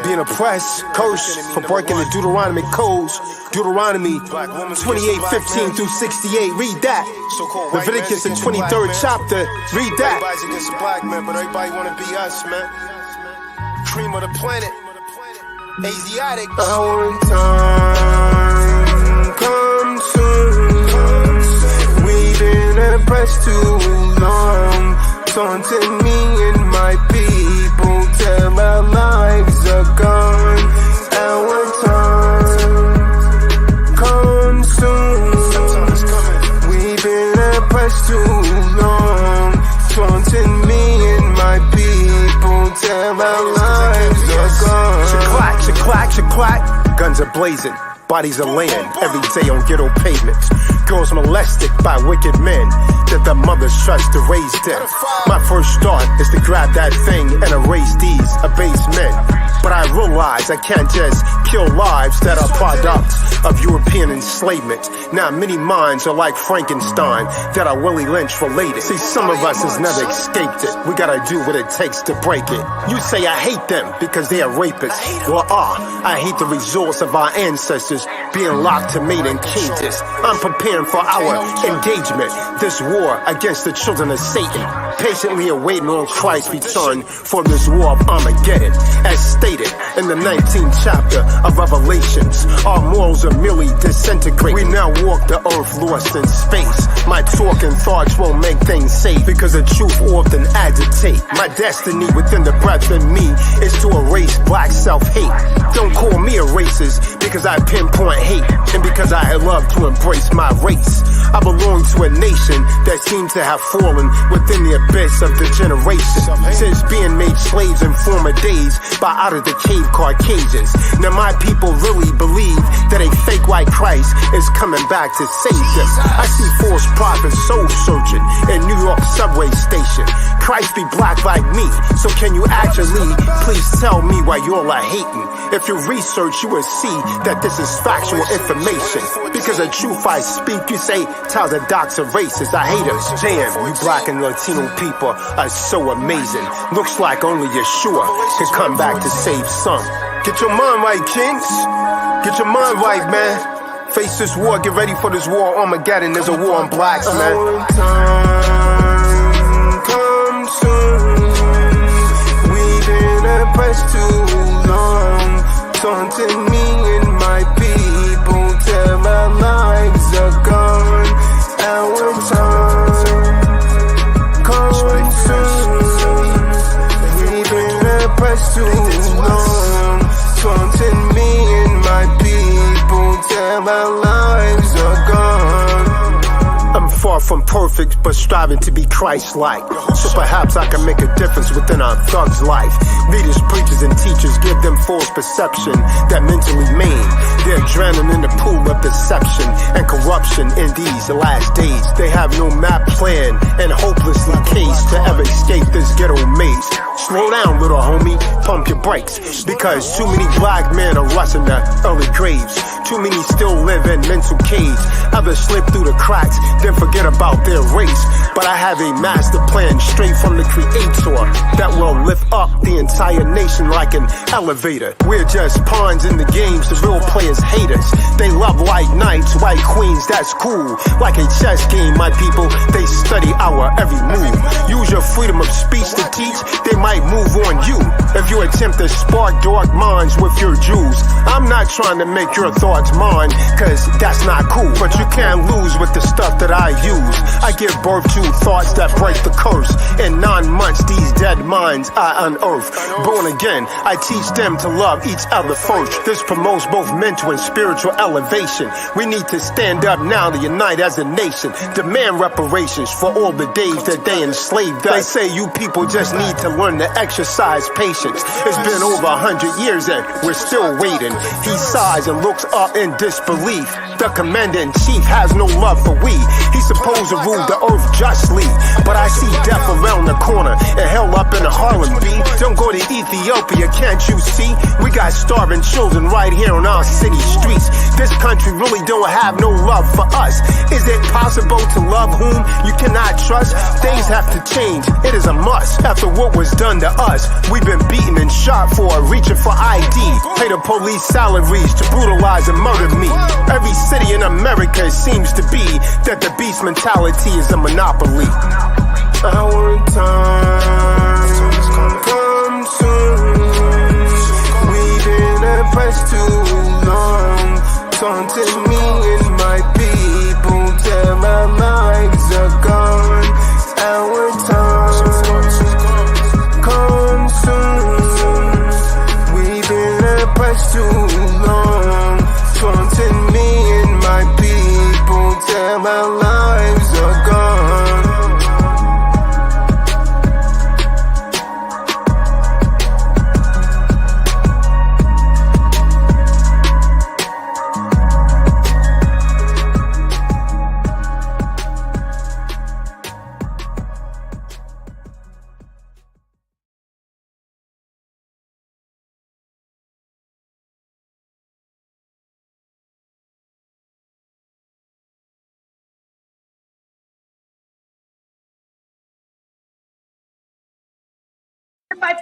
Being oppressed, cursed for breaking the Deuteronomy codes. Deuteronomy 28:15 through 68. Read that. Leviticus, the 23rd chapter. Read that. Everybody's against the black man, but everybody wanna be us, man. Cream of the planet. Asiatic. Our time comes soon. We've been oppressed too long. Taunting me and my people till our lives are gone. Our time comes soon. We've been oppressed too long. Taunting me and my people till our lives are gone. Shaklack, shaklack, shaklack. Guns are blazing. Bodies are laying every day on ghetto pavements. Girls molested by wicked men that their mothers trust to raise them. My first thought is to grab that thing and erase these abased men. But I realize I can't just kill lives that are products of European enslavement. Now many minds are like Frankenstein that are Willie Lynch related. See, some of us has never escaped it. We gotta do what it takes to break it. You say I hate them because they are rapists. Well, I hate the resource of our ancestors being locked to mate in cages. I'm preparing for our engagement, this war against the children of Satan. Patiently awaiting on Christ's return for this war of Armageddon. As stated in the 19th chapter of Revelations, our morals are merely disintegrate. We now walk the earth lost in space. My talk and thoughts won't make things safe because the truth often agitate. My destiny within the breath in me is to erase black self-hate. Don't call me a racist because I pinpoint hate and because I love to embrace my race. I belong to a nation that seems to have fallen within the abyss of the generation since being made slaves in former days by out of the cave Caucasians. Now my people really believe that a fake white Christ is coming back to save them. I see false prophets soul searching in New York subway station. Christ be black like me, so can you actually please tell me why y'all are hating? If you research, you will see that this is factual information. Because the truth I speak, you say, tell the docs are racist. I hate us. Damn, you black and Latino people are so amazing. Looks like only Yeshua can come back to save some. Get your mind right, kings. Get your mind right, man. Face this war, get ready for this war. Armageddon, there's a war on blacks, man. Our time comes soon. We've been oppressed too long. Taunting me and my people till our lives are gone. Our time comes soon. We've been oppressed too long. Taunting me and my people till our lives are gone. I'm far from perfect, but striving to be Christ-like. So perhaps I can make a difference within our thug's life. Leaders, preachers, and teachers give them false perception that mentally maim. They're drowning in the pool of deception and corruption in these last days. They have no map, plan, and hopelessly caged to ever escape this ghetto maze. Slow down, little homie, pump your brakes, because too many black men are rushing to early graves. Too many still live in mental caves. Others slip through the cracks, then forget about their race. But I have a master plan straight from the Creator that will lift up the entire nation like an elevator. We're just pawns in the games, the real players hate us. They love white knights, white queens, that's cool. Like a chess game, my people, they study our every move. Use your freedom of speech to teach, they might move on you. If you attempt to spark dark minds with your Jews, I'm not trying to make your thoughts mine, cause that's not cool. But you can't lose with the stuff that I use. I give birth to thoughts that break the curse. In 9 months, these dead minds I unearth. Born again, I teach them to love each other first. This promotes both mental and spiritual elevation. We need to stand up now to unite as a nation. Demand reparations for all the days that they enslaved us. They say you people just need to learn to exercise patience. It's been over 100 years and we're still waiting. He sighs and looks up in disbelief. The commander-in-chief has no love for we. He's supposed to rule the earth justly, but I see death around the corner and hell up in the Harlem B. Don't go to Ethiopia, can't you see? We got starving children right here on our city streets. This country country really don't have no love for us. Is it possible to love whom you cannot trust? Things have to change, it is a must. After what was done to us, we've been beaten and shot for reaching for ID. Pay the police salaries to brutalize and murder me. Every city in America seems to be that the beast mentality is a monopoly. Our time come soon. We've been oppressed too long. Taunting me and my people till our lives are gone. Our time come soon. We've been oppressed too long. Taunting me and my people till our lives are gone.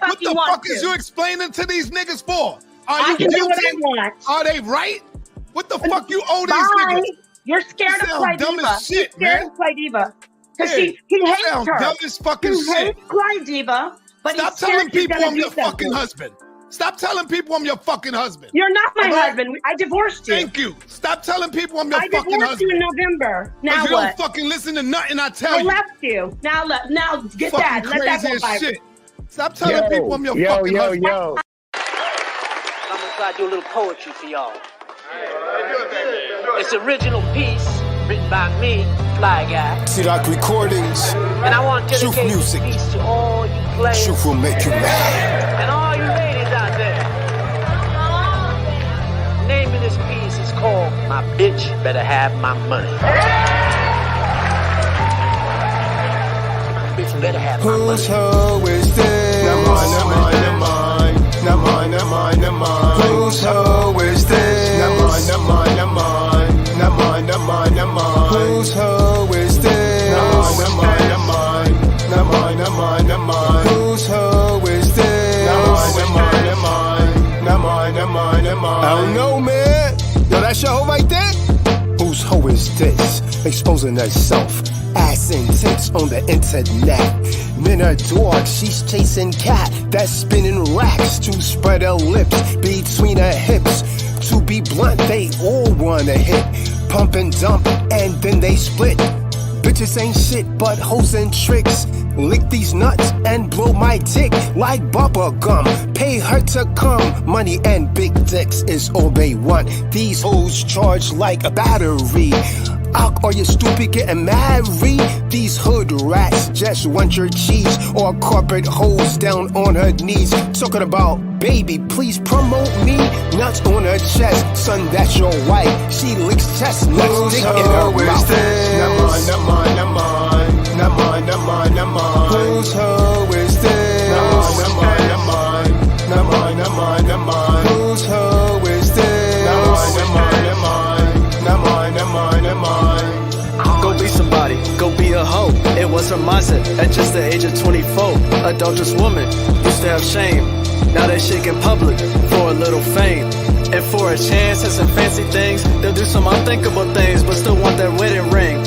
What the fuck is you explaining to these niggas for? I can do what I want. Are they right? What the fuck you owe these niggas? You're scared of Clyde dumb Diva. as shit, man. Of Clyde Diva. Because he hates her. Dumb as fucking he shit. hates Clyde Diva, but Stop he's telling scared people she's I'm gonna your do fucking something. husband. Stop telling people I'm your fucking husband. You're not my All right? husband. I divorced you. Thank you. Stop telling people I'm your I fucking divorced husband. you in November. Now you what? don't fucking listen to nothing I tell I you. left you. Now get Fucking that. Let that crazy go by. as shit. Stop telling people I'm your fucking husband. I'm gonna try to do a little poetry for y'all. It's an original piece written by me, Fly Guy. See like recordings, And I want to Truth dedicate this music. piece to all you players truth will make you mad. and all you ladies out there. The name of this piece is called My Bitch Better Have My Money. My bitch better have my money. Whose hoe is this? Now mine, now mine, now mine. Now mine, now mine, now mine. Whose hoe is this? Now mine, now mine, now mine. Now mine, now mine, now mine. Whose hoe is this? Now mine, now mine, now mine. Now mine, now mine, now mine. Whose hoe is this? Now mine, now mine, now mine. Now mine, now mine, now mine. I don't know, man. Yo, that's your hoe right there? Whose hoe is this? Exposing herself. Ass and tits on the internet. Men are dogs, she's chasing cat. That's spinning racks to spread her lips between her hips. To be blunt, they all wanna hit. Pump and dump, and then they split. Bitches ain't shit but hoes and tricks. Lick these nuts and blow my dick like bubble gum. Pay her to come. Money and big dicks is all they want. These hoes charge like a battery. Are you stupid getting married? These hood rats just want your cheese. Or corporate hoes down on her knees. Talking about, baby, please promote me. Nuts on her chest, son, that's your wife. She licks chestnuts, dick in her mouth. Now mine, now mine, now mine. Now mine, now mine, now mine. Whose hoe is this? Now mine, now mine, now mine. Now mine, now mine, now mine. Whose hoe is this? Now mine, now mine, now mine. Now mine, now mine, now mine. Go be somebody, go be a hoe. It was her mindset at just the age of 24. Adulterous woman used to have shame. Now they shake in public for a little fame. And for a chance at some fancy things, they'll do some unthinkable things, but still want that wedding ring.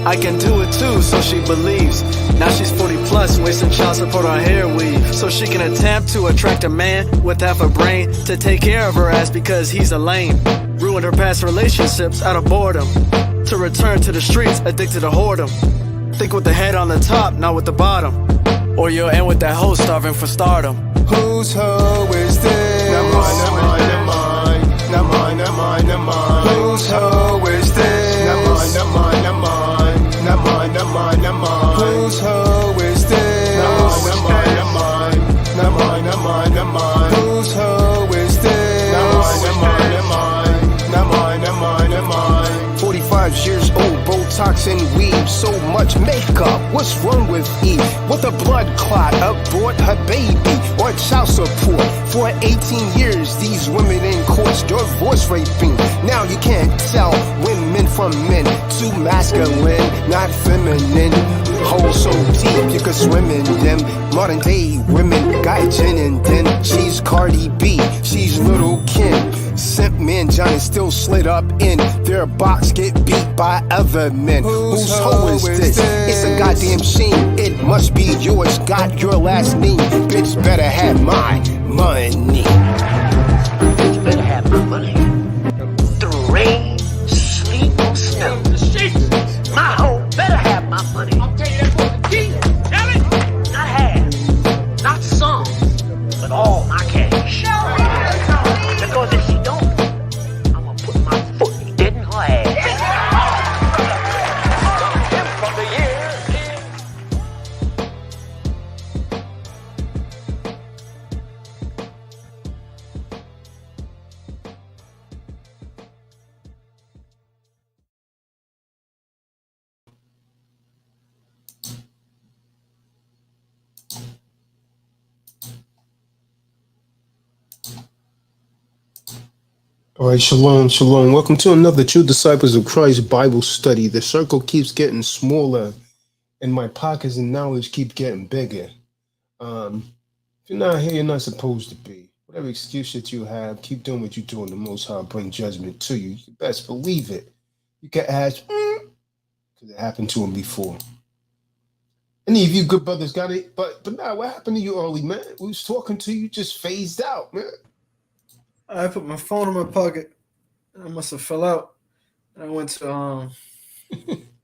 I can do it too, so she believes. Now she's 40 plus, wasting child support on hair weave. So she can attempt to attract a man with half a brain to take care of her ass because he's a lame. Ruined her past relationships out of boredom. To return to the streets, addicted to whoredom. Think with the head on the top, not with the bottom. Or you'll end with that hoe starving for stardom. Whose hoe is this? Now mine, now mine, now mine. Now mine, now mine, now mine. Whose hoe is this? Now mine, now mine, now mine. Now mine, now mine, now mine. Whose hoe is this? Now mine, now mine, now mine. Now mine, now mine, now mine. Whose hoe is this? Now mine, now mine, now mine. Now mine, now mine, now mine. 45 years old, both Botox and weave, so much makeup. What's wrong with Eve? With a blood clot, abort her baby, or child support. For 18 years, these women in courts, divorce raping. Now you can't tell women from men. Too masculine, not feminine. Holes so deep you could swim in them. Modern day women got gin in them. She's Cardi B, she's Little Kim. Simp man Johnny still slid up in their box, get beat by other men. Whose hoe is this? It's a goddamn shame. It must be yours. Got your last name. Bitch better have my money. Bitch better have my money. Through rain, sleet, or snow. My hoe better have my money. I'll tell you that for the key. Tell it. Not half, not some, but all my cash. Because if she don't, I'm gonna put my foot dead in her ass. From the year. All right, shalom, shalom. Welcome to another True Disciples of Christ Bible study. The circle keeps getting smaller, and my pockets and knowledge keep getting bigger. If you're not here, you're not supposed to be. Whatever excuse that you have, keep doing what you're doing. The Most High will bring judgment to you. You best believe it. You can ask, because it happened to him before. Any of you good brothers got it, but now what happened to you early, man? We was talking to you, just phased out, man. I put my phone in my pocket. I must have fell out. I went to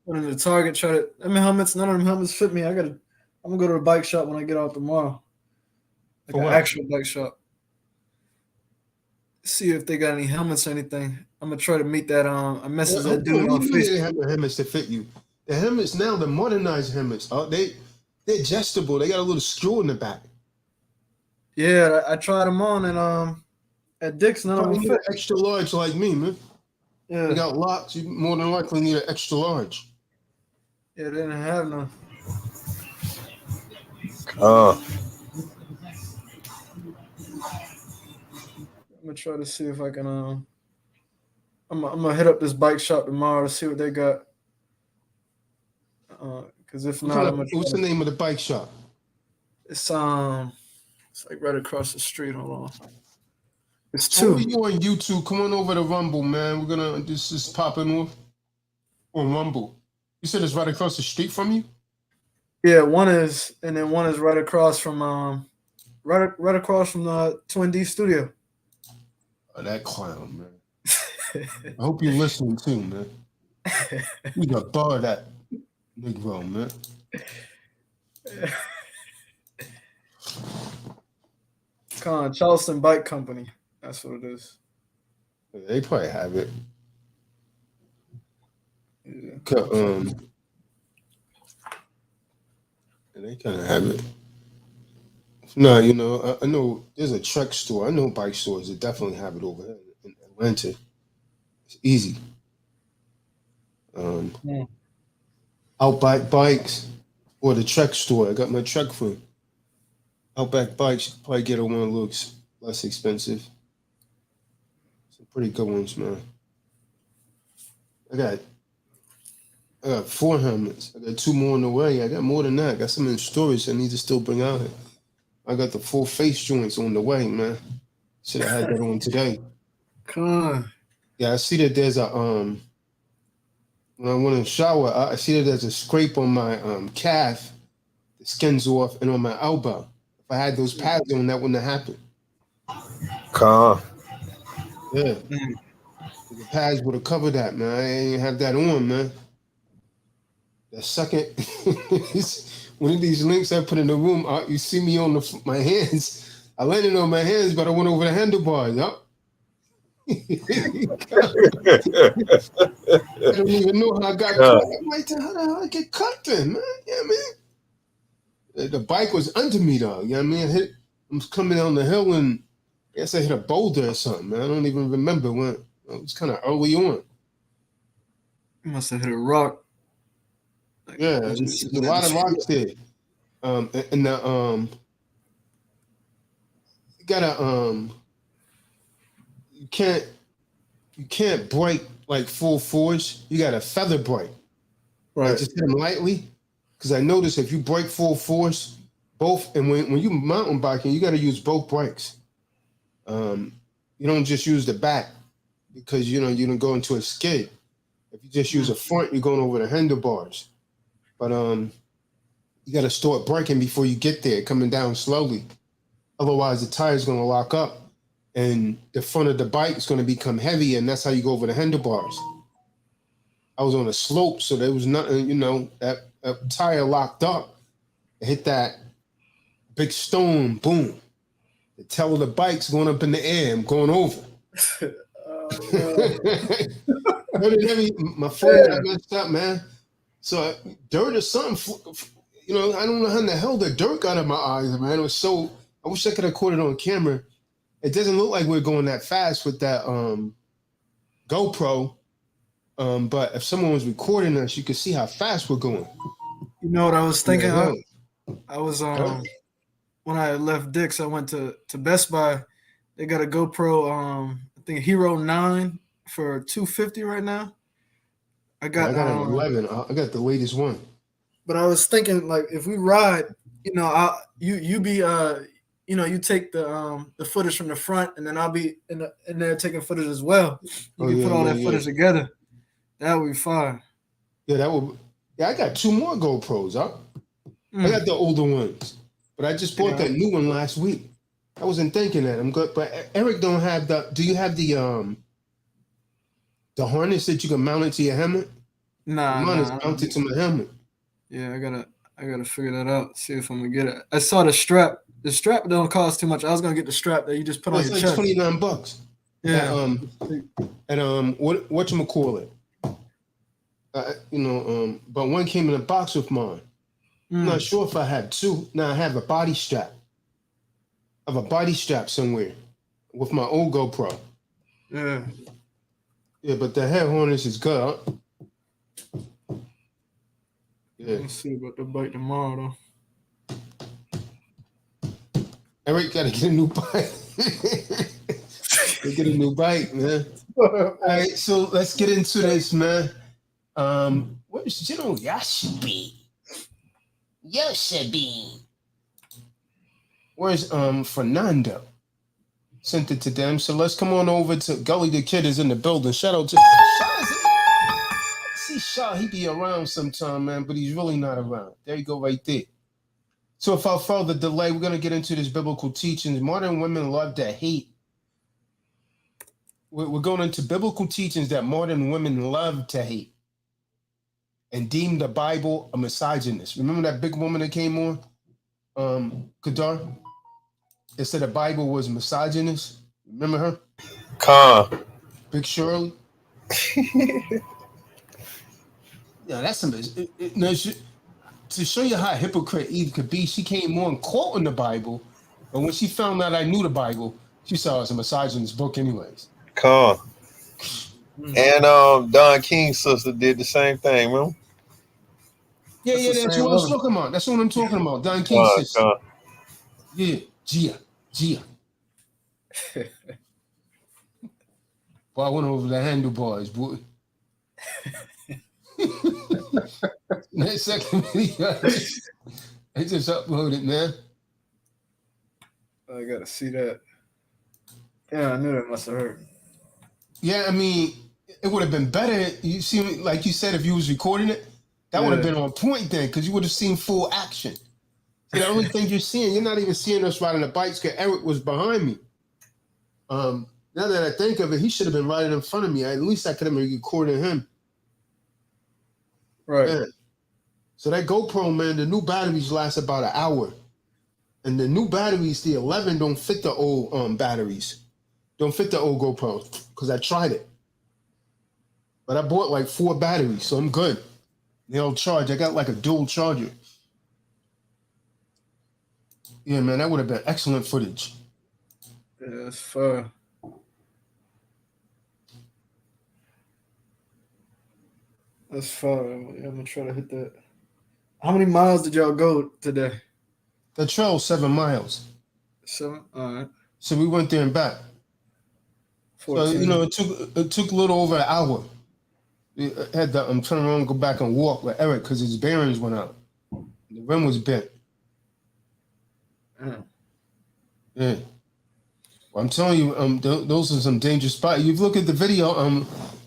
went into Target, tried it. Helmets, none of them helmets fit me. I'm gonna go to the bike shop when I get out tomorrow. Like an actual bike shop. See if they got any helmets or anything. I'm gonna try to meet that I message that dude on Facebook. They have the helmets to fit you. The helmets now, the modernized helmets, they're adjustable. They got a little screw in the back. Yeah, I tried them on and at Dick's, none of them fit. Extra large like me, man. Yeah. You got locks, you more than likely need an extra large. Yeah, they didn't have none. Oh. I'm gonna try to see if I can I'm gonna hit up this bike shop tomorrow to see what they got. Because if not, what's the name of the bike shop? It's like right across the street. Hold on. It's two. So you on YouTube? Come on over to Rumble, man. This is popping off on Rumble. You said it's right across the street from you? Yeah, one is right across from right across from the Twin D studio. Oh, that clown, man. I hope you're listening too, man. You got bar that Negro, man. Charleston Bike Company. That's what it is. They probably have it. Yeah. They kind of have it. No, you know, I know there's a Trek store. I know bike stores that definitely have it over here in Atlanta. It's easy. Outback Bikes or the Trek store. I got my Trek friend. Outback Bikes, you can probably get one a little less expensive. Some pretty good ones, man. I got 4 helmets. I got 2 more on the way. I got more than that. I got some in storage I need to still bring out here. I got the full face joints on the way, man. Should have had that on today. Come on. Yeah, I see that there's a when I went in the shower, I see that there's a scrape on my calf. The skin's off, and on my elbow. If I had those pads on, that wouldn't have happened. Calm. Yeah. The pads would have covered that, man. I ain't have that on, man. The second, one of these links I put in the room, you see me on my hands. I landed on my hands, but I went over the handlebars. Yup. I don't even know how I got cut. I'm like, how the hell I get cut then, man? Yeah, man. The bike was under me, though. You know what I mean? I was coming down the hill and I guess I hit a boulder or something, man. I don't even remember when. It was kind of early on. You must have hit a rock. Yeah, there's a lot of rocks there. And the you gotta you can't break like full force. You gotta feather break. Right. Like just hit them lightly. Because I noticed if you break full force, both and when you mountain biking, you gotta use both brakes. You don't just use the back because you don't go into a skid. If you just use a front, you're going over the handlebars. But you got to start braking before you get there, coming down slowly. Otherwise, the tire's going to lock up, and the front of the bike is going to become heavy, and that's how you go over the handlebars. I was on a slope, so there was nothing, that tire locked up. It hit that big stone, boom. The tail of the bike's going up in the air. I'm going over. My friend, I messed up, man. So dirt or something, I don't know how in the hell the dirt got in my eyes, man. It was so. I wish I could have caught it on camera. It doesn't look like we're going that fast with that GoPro. But if someone was recording us, you could see how fast we're going. You know what I was thinking? Yeah. I was when I left Dick's, I went to Best Buy. They got a GoPro, I think Hero 9 for $250 right now. I got an 11. I got the latest one. But I was thinking, like, if we ride, you take the footage from the front, and then I'll be in there taking footage as well. You can put all that footage together. That would be fine. Yeah, that would. Yeah, I got 2 more GoPros. I got the older ones, but I just bought that new one last week. I wasn't thinking that. I'm good, but Eric don't have the. Do you have the harness that you can mount it to your helmet? Mine is mounted to my helmet. Yeah, I gotta figure that out. See if I'm gonna get it. I saw the strap. The strap don't cost too much. I was gonna get the strap that you just put on your chest. It's like $29. Yeah. Whatchamacallit? But one came in a box with mine. I'm not sure if I have 2. Now I have a body strap. I have a body strap somewhere with my old GoPro. Yeah. Yeah, but the head harness is good. Yeah. Let's see about the bike tomorrow, though. Eric got to get a new bike. Get a new bike, man. All right, so let's get into this, man. What is General Yashibi? Yoshibi. Where's Fernando? Sent it to them. So let's come on over to Gully the Kid is in the building. Shout out to Shaw. He be around sometime, man, but he's really not around. There you go, right there. So without further delay, we're gonna get into this biblical teachings. Modern women love to hate. We're going into biblical teachings that modern women love to hate and deem the Bible a misogynist. Remember that big woman that came on, Kadar? It said the Bible was misogynist. Remember her? Big Shirley. Yeah, that's some. To show you how hypocrite Eve could be, she came on quoting the Bible, but when she found out I knew the Bible, she saw it as a misogynist book, anyways. And Don King's sister did the same thing, remember? Yeah, that's what I'm talking about. That's what I'm talking about. Don King's sister. Yeah, Gia. Boy, I went over the handlebars, boy. That second video, I just uploaded, man. I gotta see that. Yeah, I knew that must have hurt. Yeah, I mean, it would have been better. You see, like you said, if you was recording it, that would have been on point then, because you would have seen full action. The only thing you're seeing, you're not even seeing us riding the bikes because Eric was behind me. Now that I think of it, he should have been riding in front of me. At least I could have been recording him. Right. Man. So that GoPro, man, the new batteries last about an hour. And the new batteries, the 11, don't fit the old batteries. Don't fit the old GoPro because I tried it. But I bought like 4 batteries, so I'm good. They'll charge. I got like a dual charger. Yeah, man, that would have been excellent footage. Yeah, that's fun. That's fun. I'm gonna try to hit that. How many miles did y'all go today? The trail 7 miles. 7. All right. So we went there and back. 14. So you know, it took a little over an hour. We had to turn around and go back and walk with Eric because his bearings went out. The rim was bent. Yeah. Well, I'm telling you, those are some dangerous spots. You look at the video,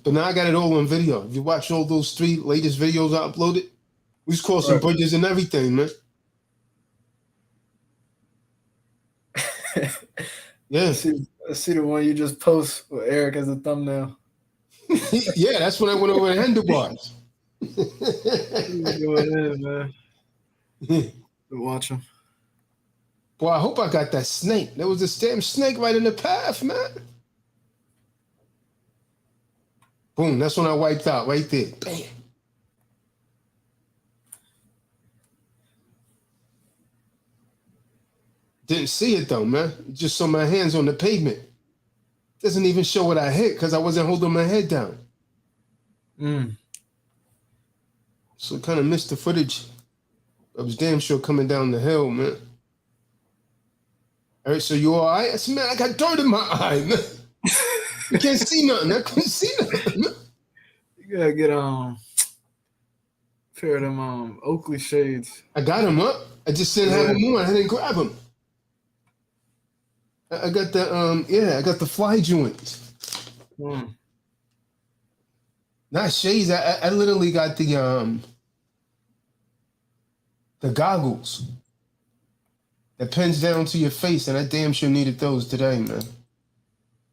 but now I got it all on video. If you watch all those 3 latest videos I uploaded, we just crossed some bridges and everything, man. Yeah. I see the one you just post with Eric as a thumbnail. Yeah, that's when I went over the handlebars. Go ahead, man. Watch him. Boy, I hope I got that snake. There was this damn snake right in the path, man. Boom, that's when I wiped out right there. Bam. Didn't see it though, man. Just saw my hands on the pavement. Doesn't even show what I hit because I wasn't holding my head down. So kind of missed the footage. I was damn sure coming down the hill, man. All right, so you all right? I said, man, I got dirt in my eye, man. You can't see nothing. I couldn't see nothing. You gotta get pair of them Oakley shades. I got them up. I just didn't have them on. I didn't grab them. I got the I got the fly joints. Not shades. I literally got the goggles that pins down to your face, and I damn sure needed those today, man.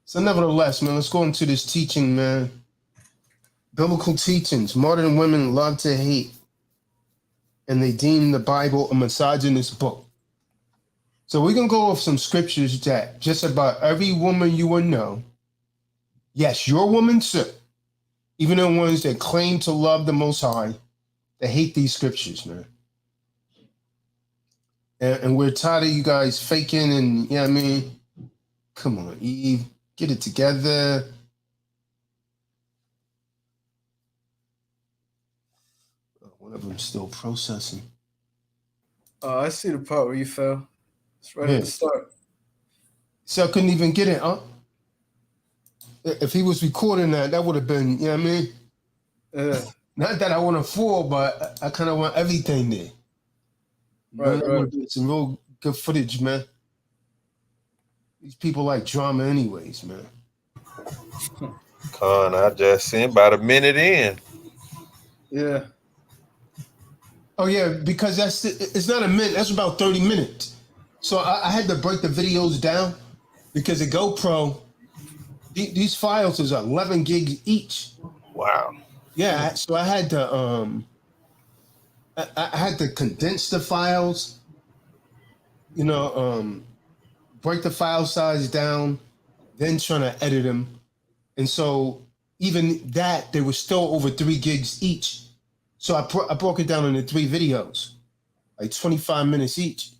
So nevertheless, man, let's go into this teaching, man. Biblical teachings. Modern women love to hate, and they deem the Bible a misogynist book. So we're going to go off some scriptures that just about every woman you will know, yes, your woman too, even the ones that claim to love the Most High, they hate these scriptures, man. And we're tired of you guys faking and, you know what I mean? Come on, Eve, get it together. One of them's still processing. I see the part where you fell. It's right at the start. So I couldn't even get it, huh? If he was recording that would have been, you know what I mean? Yeah. Not that I want to fall, but I kind of want everything there. Right. Some real good footage, man. These people like drama anyways, man. Con, I just seen about a minute in. Yeah. Oh, yeah, because it's not a minute. That's about 30 minutes. So I had to break the videos down because the GoPro, these files is 11 gigs each. Wow. Yeah, so I had to I had to condense the files, you know, break the file size down, then trying to edit them. And so even that, they were still over 3 gigs each. So I broke it down into 3 videos, like 25 minutes each.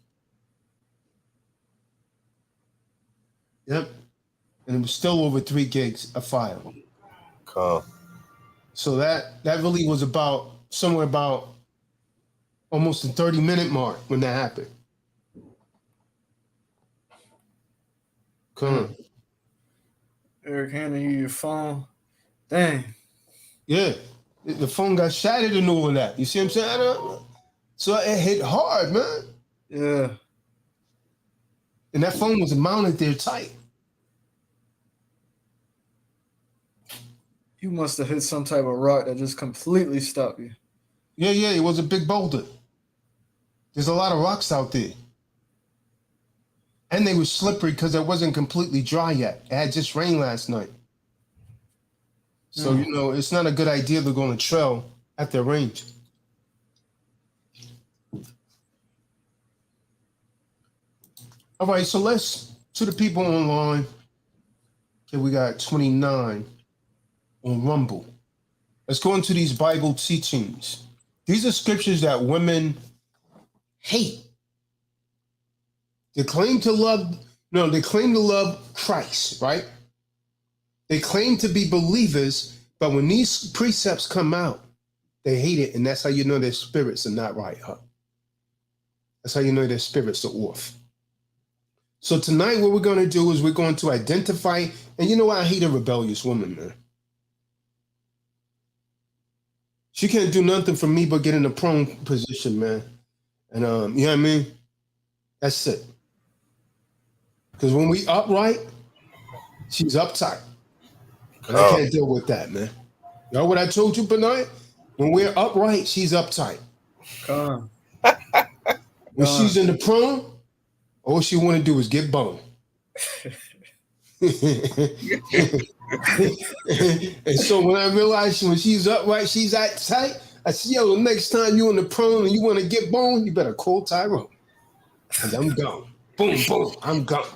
Yep. And it was still over 3 gigs a file. Cool. So that really was about somewhere about almost the 30-minute mark when that happened. Come on. Eric handing you your phone. Dang. Yeah. The phone got shattered and all of that. You see what I'm saying? So it hit hard, man. Yeah. And that phone was mounted there tight. You must have hit some type of rock that just completely stopped you. Yeah, it was a big boulder. There's a lot of rocks out there. And they were slippery because it wasn't completely dry yet. It had just rained last night. So, you know, it's not a good idea to go on a trail at the range. All right, so let's, to the people online. Okay, we got 29 on Rumble. Let's go into these Bible teachings. These are scriptures that women hate. They claim to love Christ, right? They claim to be believers, but when these precepts come out, They hate it, and that's how you know their spirits are not right, huh? That's how you know their spirits are off. So tonight, what we're going to do is we're going to identify, and you know what? I hate a rebellious woman, man. She can't do nothing for me but get in a prone position, man. And you know what I mean? That's it. Because when we upright, she's uptight. And I can't deal with that, man. You know what I told you, Benai? When we're upright, she's uptight. When she's in the prone, all she want to do is get boned. And so when I realized when she's upright, she's that tight, I said, yo, the next time you in the prone and you want to get boned, you better call Tyrone. Because I'm gone. Boom, boom, I'm gone.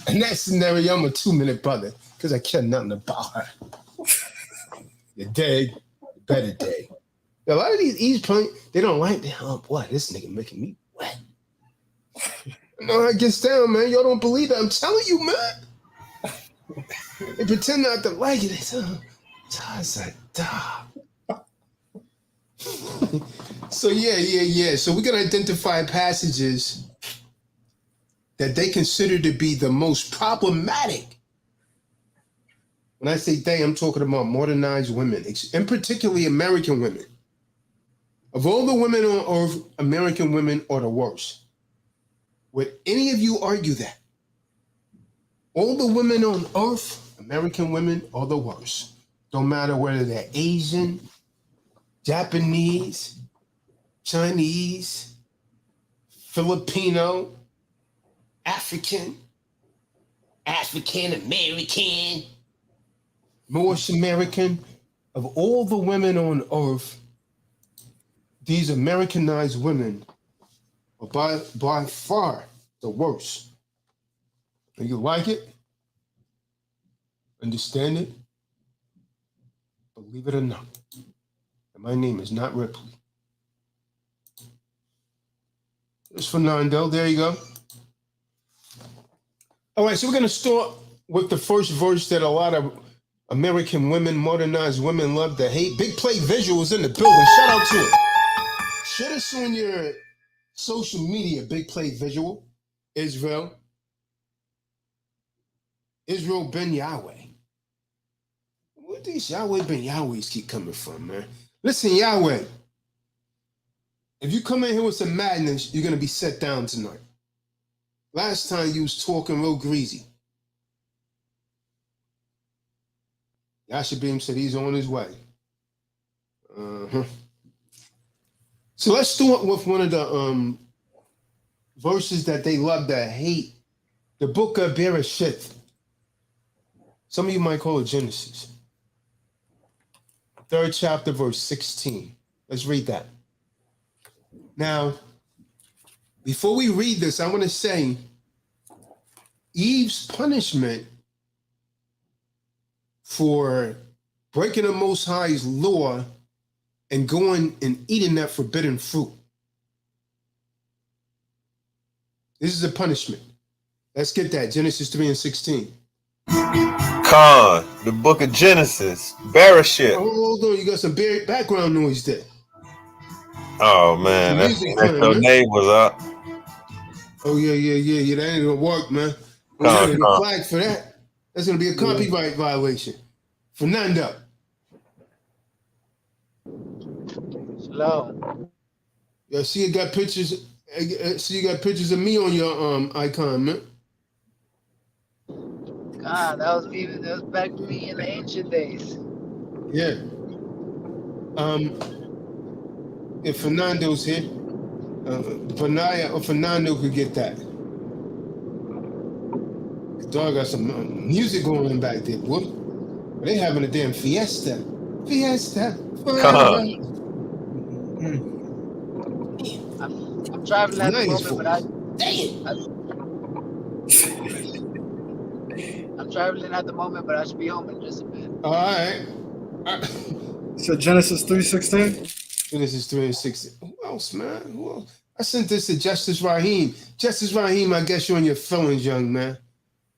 In that scenario, I'm a 2-minute brother because I care nothing about her. You're dead, you better dead. A lot of these East Point, they don't like that. Oh, boy, this nigga making me wet. You know how it gets down, man. Y'all don't believe that. I'm telling you, man. They pretend not to like it. They say, So, yeah. So we're going to identify passages that they consider to be the most problematic. When I say they, I'm talking about modernized women, and particularly American women. Of all the women on earth, American women are the worst. Would any of you argue that? All the women on earth, American women are the worst. Don't matter whether they're Asian, Japanese, Chinese, Filipino, African, African-American, Moorish American. Of all the women on earth, these Americanized women are by far the worst. And you like it? Understand it? Believe it or not. And my name is not Ripley. It's Fernando. There you go. All right, so we're going to start with the first verse that a lot of American women, modernized women love to hate. Big Play Visuals in the building. Shout out to it. Share this on your social media, Big Play Visual. Israel Ben Yahweh. Where these Yahweh Ben Yahwehs keep coming from, man? Listen, Yahweh, if you come in here with some madness, you're going to be set down tonight. Last time you was talking real greasy. Yashabim said he's on his way. So let's start with one of the verses that they love to hate. The book of Bereshit. Some of you might call it Genesis. 3rd chapter, verse 16. Let's read that. Now, before we read this, I want to say Eve's punishment for breaking the Most High's law and going and eating that forbidden fruit. This is a punishment. Let's get that. Genesis 3 and 16. The book of Genesis. Bereshit. Hold on, you got some background noise there. Oh, man. That's your neighbors up. Oh, yeah. That ain't going to work, man. We're going to get a flag for that. That's going to be a copyright violation. Fernando. Hello. Yeah, see you got pictures. See you got pictures of me on your icon, man. God, that was me. That was back to me in the ancient days. Yeah. If Fernando's here, Fernando could get that. Dog got some music going on back there, boy. They having a damn fiesta. I'm traveling at the moment, but I'm traveling at the moment, but I should be home in just a bit. All right. So Genesis 3:16? Genesis 3 and 16. Who else, man? Who else? I sent this to Justice Raheem. Justice Raheem, I guess you're on your feelings, young man.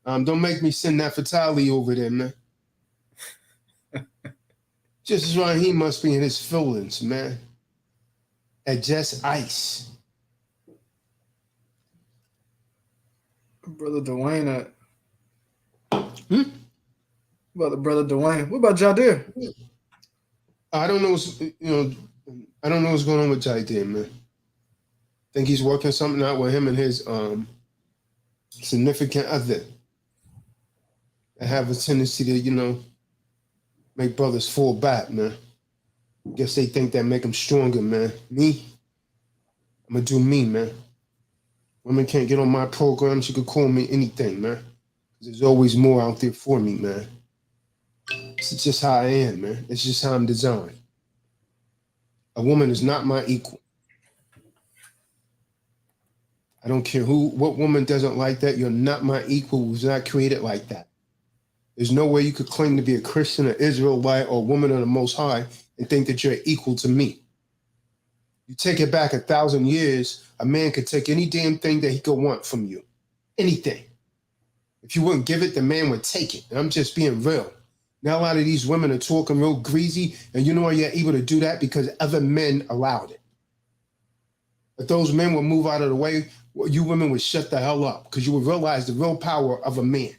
Don't make me send that fatali over there, man. Just as right, he must be in his feelings, man. At just ice. Brother Dwayne About the brother Dwayne. What about Jadir? I don't know I don't know what's going on with Jadir, man. Think he's working something out with him and his significant other. I have a tendency to, make brothers fall back, man. Guess they think that make them stronger, man. Me, I'm gonna do me, man. Women can't get on my program. She could call me anything, man. There's always more out there for me, man. It's just how I am, man. It's just how I'm designed. A woman is not my equal. I don't care what woman doesn't like that. You're not my equal. Was not created like that. There's no way you could claim to be a Christian, an Israelite, or a woman of the Most High and think that you're equal to me. You take it back 1,000 years, a man could take any damn thing that he could want from you. Anything. If you wouldn't give it, the man would take it. And I'm just being real. Now a lot of these women are talking real greasy, and you know why you're able to do that? Because other men allowed it. If those men would move out of the way, you women would shut the hell up because you would realize the real power of a man.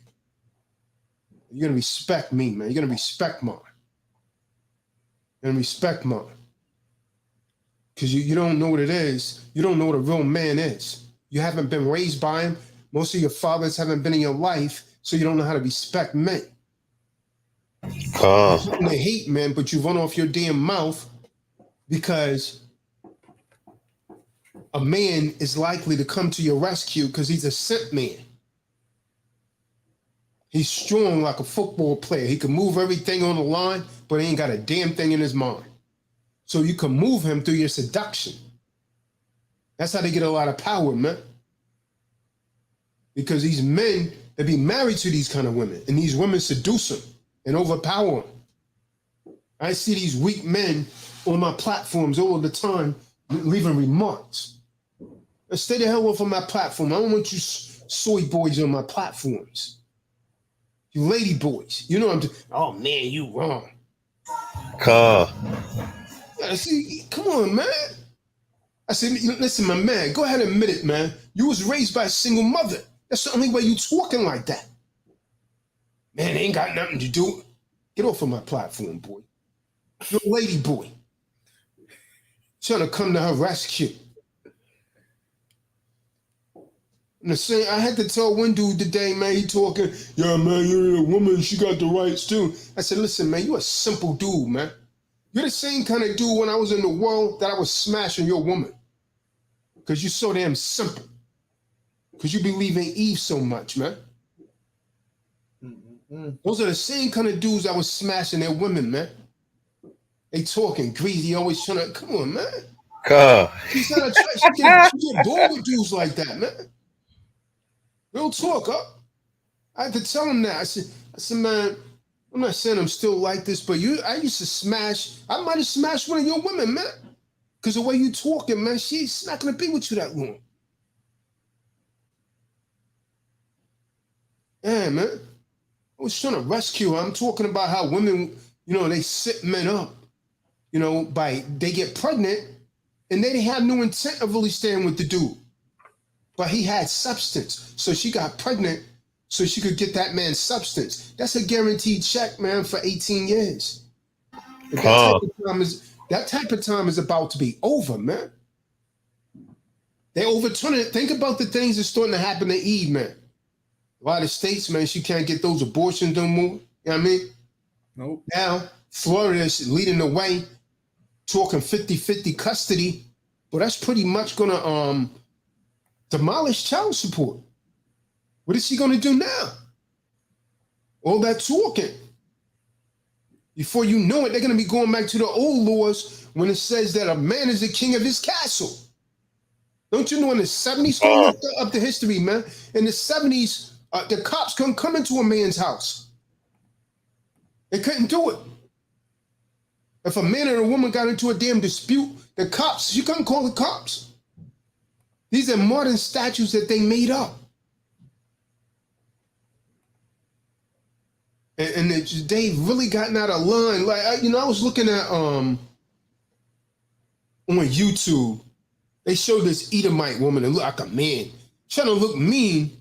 You're going to respect me, man. You're going to respect mine. You're going to respect mine. Because you don't know what it is. You don't know what a real man is. You haven't been raised by him. Most of your fathers haven't been in your life, so you don't know how to respect men. They hate men, but you run off your damn mouth because a man is likely to come to your rescue because he's a sent man. He's strong like a football player. He can move everything on the line, but he ain't got a damn thing in his mind. So you can move him through your seduction. That's how they get a lot of power, man. Because these men, they be married to these kind of women, and these women seduce them and overpower them. I see these weak men on my platforms all the time leaving remarks. Stay the hell off of my platform. I don't want you soy boys on my platforms. You lady boys. You know oh man, you wrong. I see, come on, man. I said, listen, my man, go ahead and admit it, man. You was raised by a single mother. That's the only way you talking like that. Man, they ain't got nothing to do. Get off of my platform, boy. You're a lady boy. Trying to come to her rescue. And I had to tell one dude today, man, he talking, yeah, man, you're a woman, she got the rights too. I said, listen, man, you're a simple dude, man. You're the same kind of dude when I was in the world that I was smashing your woman. Because you're so damn simple. Because you believe in Eve so much, man. Those are the same kind of dudes I was smashing their women, man. They talking greasy, always trying to, come on, man. She's not she get bored with dudes like that, man. Real talk, huh? I had to tell him that. I said, man, I'm not saying I'm still like this, but I used to smash. I might have smashed one of your women, man. Because the way you talking, man, she's not going to be with you that long. Yeah, man. I was trying to rescue her. I'm talking about how women, they sit men up, they get pregnant and they didn't have no intent of really staying with the dude. But he had substance. So she got pregnant so she could get that man's substance. That's a guaranteed check, man, for 18 years. That type of time is about to be over, man. They overturn it. Think about the things that's starting to happen to Eve, man. A lot of states, man, she can't get those abortions no more. You know what I mean? Nope. Now, Florida is leading the way, talking 50-50 custody. But that's pretty much going to demolish child support. What is she going to do now? All that talking. Before you know it, they're going to be going back to the old laws when it says that a man is the king of his castle. Don't you know in the 70s, look up the history, man. In the 70s, the cops couldn't come into a man's house. They couldn't do it. If a man and a woman got into a damn dispute, the cops, you couldn't call the cops. These are modern statutes that they made up. and they've really gotten out of line. Like I was looking at on YouTube, they showed this Edomite woman that looked like a man, trying to look mean,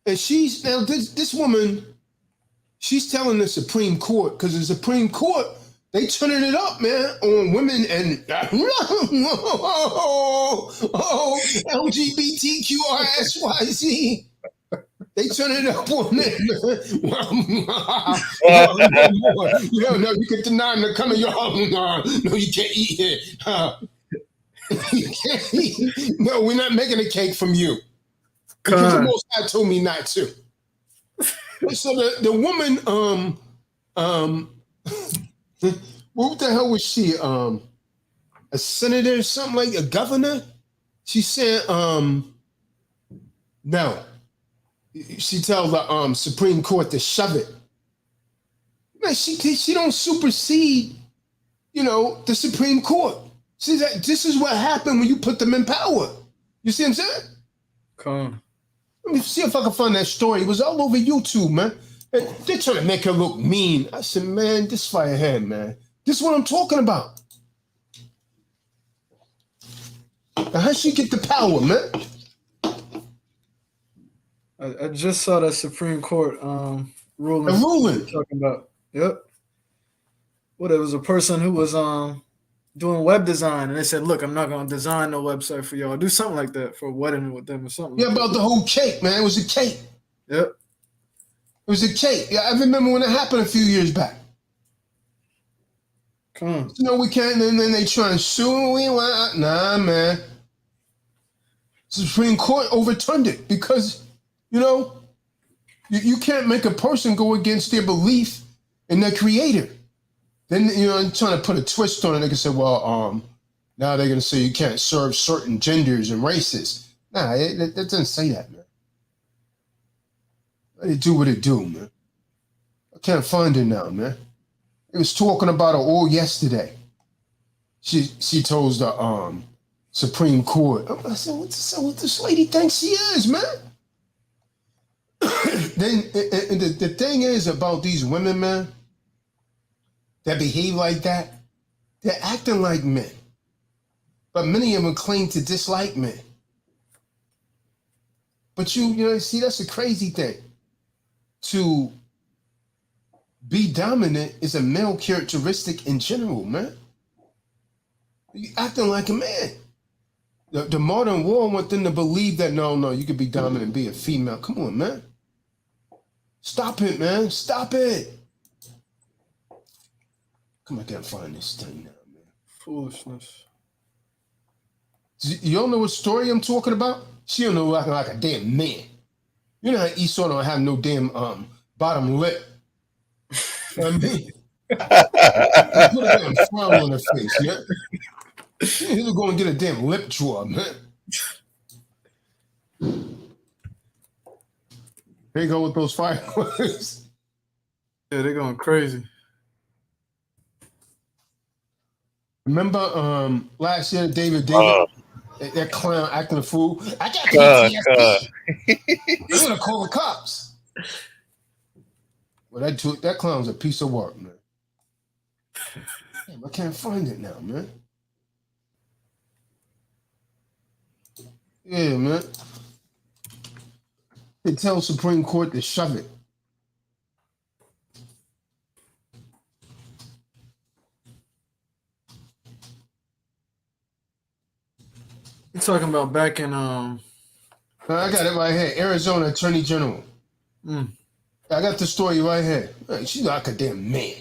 and she's now this woman, she's telling the Supreme Court, because the Supreme Court, they turning it up, man, on women and LGBTQRSYZ. They turn it up on it. No, you can deny them to come in your home. No, you can't eat it. You can't eat. No, we're not making a cake from you. Because the Most High told me not to. So the woman, what the hell was she? A senator, something like a governor? She said, no. She tells the Supreme Court to shove it. Man, she don't supersede, the Supreme Court. See that this is what happened when you put them in power. You see what I'm saying? Come. Let me see if I can find that story. It was all over YouTube, man. And they're trying to make her look mean. I said, man, this firehead, man. This is what I'm talking about. Now, how'd she get the power, man? I just saw that Supreme Court ruling. The ruling. Talking about. Yep. Well, there was a person who was doing web design, and they said, "Look, I'm not going to design no website for y'all. Do something like that for a wedding with them or something." Yeah, like about that. the whole cake, man. It was a cake. Yep. It was a cake. Yeah, I remember when it happened a few years back. Come on. We can't. And then they try and sue. Nah, man. Supreme Court overturned it because, you can't make a person go against their belief in their creator. Then, trying to put a twist on it, they can say, well, now they're going to say you can't serve certain genders and races. Nah, that doesn't say that, man. Let it do what it do, man. I can't find it now, man. It was talking about it all yesterday. She told the Supreme Court. I said, what this lady thinks she is, man? Then the thing is about these women, man, that behave like that, they're acting like men. But many of them claim to dislike men. But see, that's a crazy thing. To be dominant is a male characteristic in general, man. You acting like a man. The modern world want them to believe that no, you could be dominant and be a female. Come on, man. Stop it, man. Stop it. Come on, I can't find this thing now, man. Foolishness. You don't know what story I'm talking about? She don't know like a damn man. You know how Esau don't have no damn bottom lip. You know what I mean? Put a damn frown on her face, yeah? He'll go and get a damn lip drawer, man. There you go with those fireworks. Yeah, they're going crazy. Remember last year, David, that clown acting a fool? I got PTSD. I'm gonna call the cops. Well, that clown's a piece of work, man. Damn, I can't find it now, man. Yeah, man. They tell Supreme Court to shove it. You're talking about back in I got it right here. Arizona Attorney General. I got the story right here. She's like a damn man.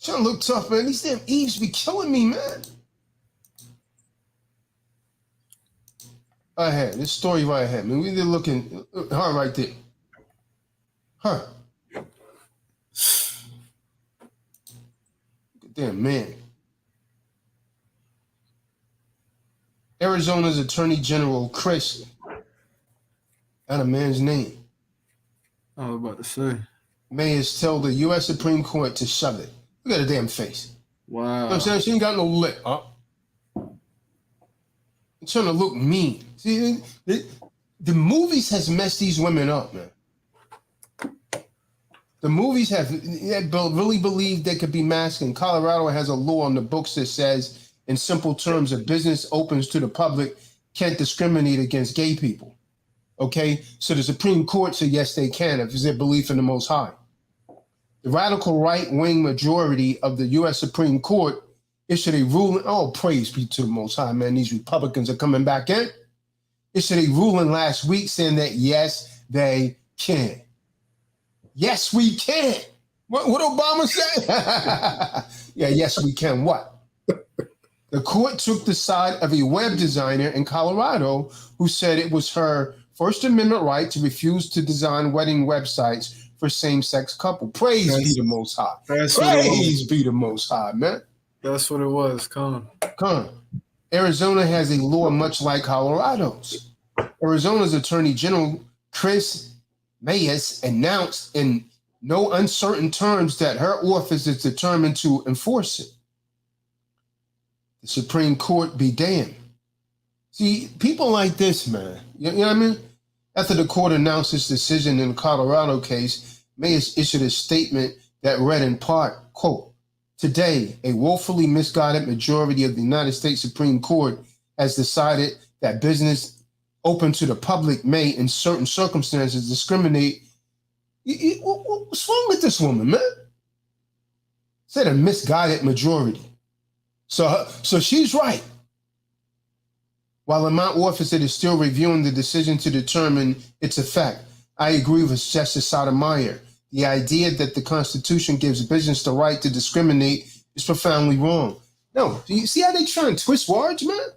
Trying to look tough, man. These damn Eves be killing me, man. Right here. This story right here. Man, we're looking. Her right there. Her. Damn man. Arizona's Attorney General Chris. Got a man's name. I was about to say. Mayors tell the U.S. Supreme Court to shove it. Look at her damn face. Wow. You know what I'm saying? She ain't got no lip, huh? She's trying to look mean. See, the movies has messed these women up, man. The movies have really believed they could be masked. And Colorado has a law on the books that says, in simple terms, a business opens to the public can't discriminate against gay people. Okay, so the Supreme Court said yes, they can if it's their belief in the Most High. The radical right-wing majority of the U.S. Supreme Court issued a ruling. Oh, praise be to the Most High, man. These Republicans are coming back in. Issued a ruling last week saying that yes, they can. Yes, we can. What Obama said? Yeah, yes, we can. What? The court took the side of a web designer in Colorado who said it was her First Amendment right to refuse to design wedding websites for same-sex couple. Praise be the Most High. Praise be the Most High, man. That's what it was. Come on. Arizona has a law much like Colorado's. Arizona's Attorney General Chris Mayes announced in no uncertain terms that her office is determined to enforce it. The Supreme Court be damned. See, people like this, man, you know what I mean? After the court announced its decision in the Colorado case, Mayes issued a statement that read in part, quote, "Today, a woefully misguided majority of the United States Supreme Court has decided that business open to the public may, in certain circumstances, discriminate." What's wrong with this woman, man? Said a misguided majority. So she's right. While in my office, it is still reviewing the decision to determine its effect. I agree with Justice Sotomayor. The idea that the Constitution gives business the right to discriminate is profoundly wrong. No, do you see how they try and twist words, man?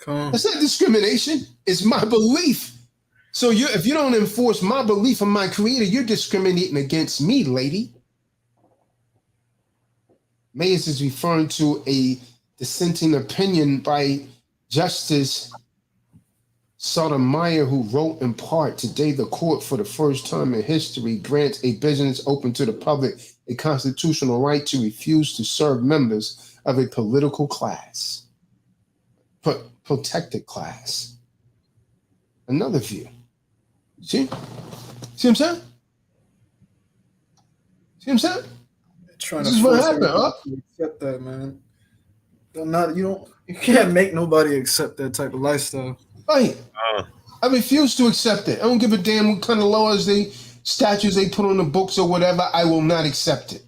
That's not discrimination. It's my belief. So if you don't enforce my belief in my creator, you're discriminating against me, lady. Mayes is referring to a dissenting opinion by Justice Sotomayor, who wrote in part, "Today the court, for the first time in history, grants a business open to the public a constitutional right to refuse to serve members of a political class, protected class." Another view. See what I'm saying? See what I'm saying? Trying this to is what happened, huh? Accept that, man. You can't make nobody accept that type of lifestyle. Right. I refuse to accept it. I don't give a damn what kind of laws statutes they put on the books or whatever. I will not accept it.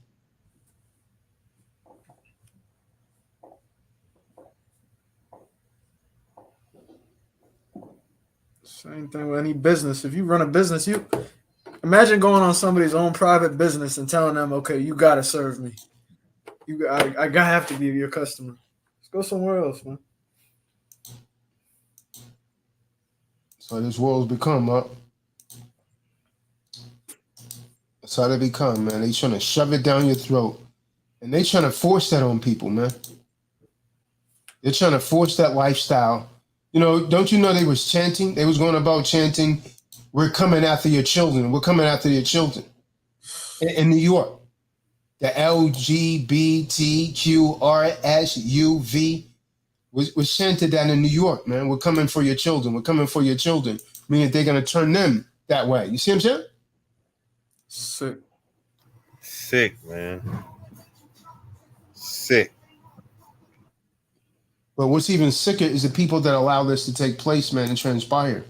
Same thing with any business. If you run a business, you imagine going on somebody's own private business and telling them, "Okay, you gotta serve me. I have to be your customer. Let's go somewhere else, man." So this world's become, huh? That's how they become, man. They trying to shove it down your throat. And they trying to force that on people, man. They're trying to force that lifestyle. You know, don't you know they was chanting? They was going about chanting, "We're coming after your children. We're coming after your children." In New York. The LGBTQRSUV was chanted that in New York, man. "We're coming for your children. We're coming for your children." Meaning they're going to turn them that way. You see what I'm saying? Sick, man. Sick. But what's even sicker is the people that allow this to take place, man, and transpire.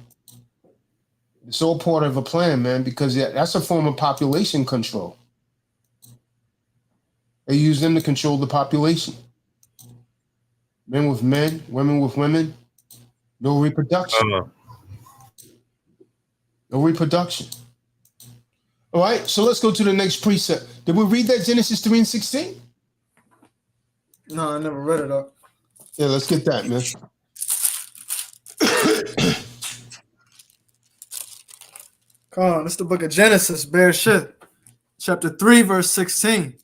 It's all part of a plan, man, because that's a form of population control. They use them to control the population. Men with men, women with women. No reproduction. No reproduction. All right, so let's go to the next precept. Did we read that Genesis 3:16? No, I never read it up. Yeah, let's get that, man. Come on, it's the book of Genesis, bear shit. Chapter 3, verse 16.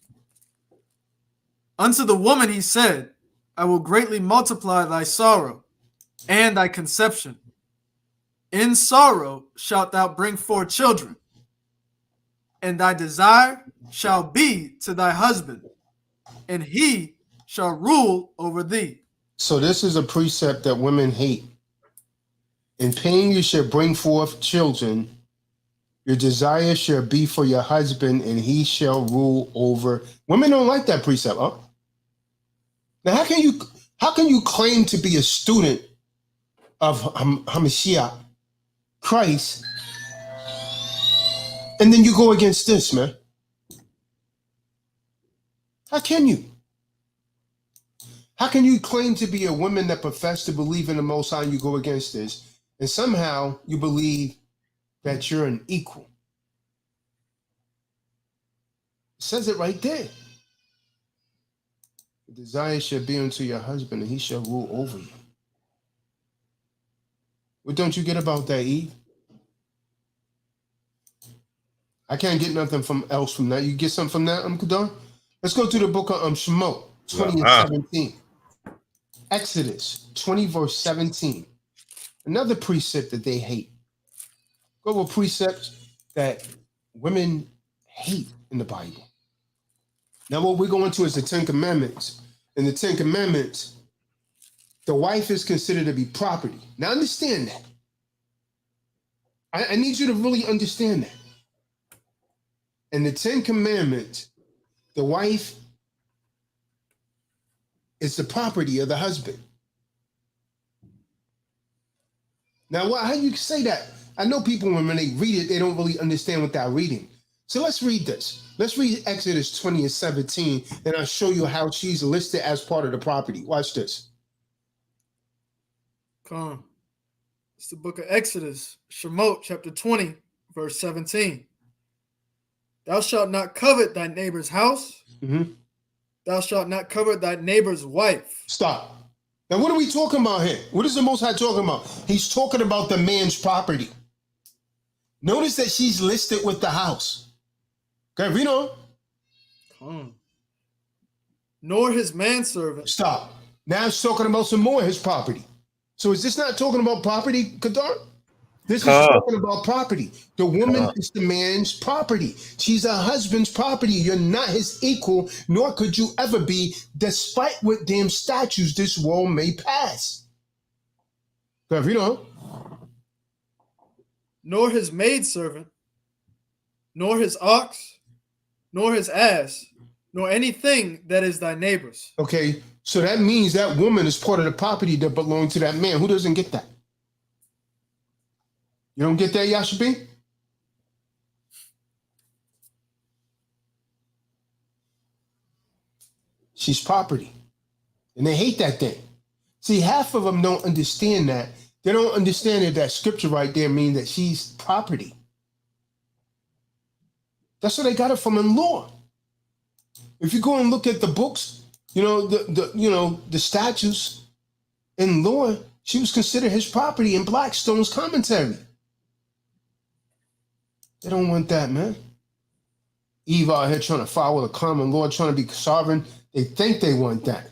Unto the woman he said, "I will greatly multiply thy sorrow and thy conception. In sorrow shalt thou bring forth children, and thy desire shall be to thy husband, and he shall rule over thee." So this is a precept that women hate. "In pain you shall bring forth children. Your desire shall be for your husband, and he shall rule over. Women don't like that precept, huh? Now, how can you claim to be a student of Hamashiach, Christ, and then you go against this, man? How can you? How can you claim to be a woman that profess to believe in the Most High and you go against this, and somehow you believe that you're an equal? It says it right there. The desire shall be unto your husband, and he shall rule over you. What don't you get about that, Eve? I can't get nothing else from that. You get something from that, Kadar? Let's go to the book of Shemot, 20 and 17. Exodus 20, verse 17. Another precept that they hate. Go over precepts that women hate in the Bible. Now, what we're going to is the 10 Commandments. In the 10 Commandments, the wife is considered to be property. Now, understand that. I need you to really understand that. In the 10 Commandments, the wife is the property of the husband. Now, how do you say that? I know people, when they read it, they don't really understand what they're reading. So let's read this. Let's read Exodus 20 and 17, and I'll show you how she's listed as part of the property. Watch this. Come on. It's the book of Exodus, Shemot, chapter 20, verse 17. Thou shalt not covet thy neighbor's house. Mm-hmm. Thou shalt not covet thy neighbor's wife. Stop. Now, what are we talking about here? What is the Most High talking about? He's talking about the man's property. Notice that she's listed with the house. Okay, read on. Come on. Nor his manservant. Stop. Now it's talking about some more of his property. So is this not talking about property, Kadar? This is talking about property. The woman is the man's property. She's a husband's property. You're not his equal, nor could you ever be, despite what damn statutes this world may pass. Go ahead, read on. Nor his maidservant, nor his ox, nor his ass, nor anything that is thy neighbor's. Okay, so that means that woman is part of the property that belonged to that man. Who doesn't get that? You don't get that, Yashabi? She's property. And they hate that thing. See, half of them don't understand that. They don't understand that scripture right there means that she's property. That's where they got it from in law. If you go and look at the books, the statutes in law, she was considered his property in Blackstone's commentary. They don't want that, man. Eve out here trying to follow the common law, trying to be sovereign. They think they want that.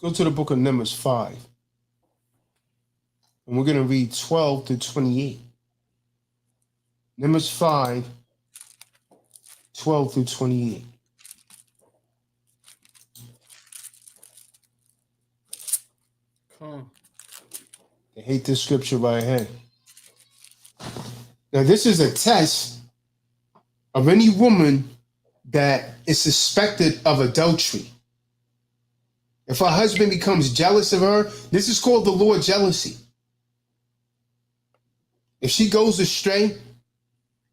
Go to the book of Numbers 5. And we're going to read 12 to 28. Numbers 5, 12 through 28. Come on. They hate this scripture right here. Now, this is a test of any woman that is suspected of adultery. If her husband becomes jealous of her, this is called the law of jealousy. If she goes astray,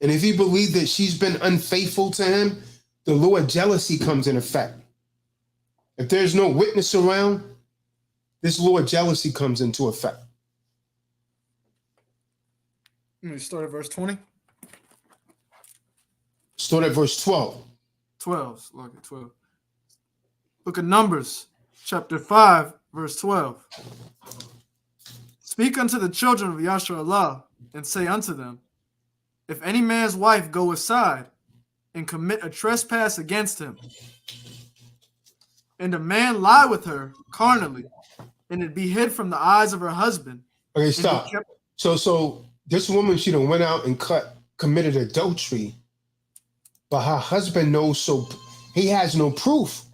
and if he believes that she's been unfaithful to him, the law of jealousy comes in effect. If there's no witness around, this law of jealousy comes into effect. Let me start at verse 20. Start at verse 12. 12. Look at 12. Book of Numbers, chapter 5, verse 12. Speak unto the children of Yasharallah, and say unto them, if any man's wife go aside and commit a trespass against him, and a man lie with her carnally, and it be hid from the eyes of her husband. Okay, stop. So this woman, she done went out and committed adultery, but her husband knows, so he has no proof,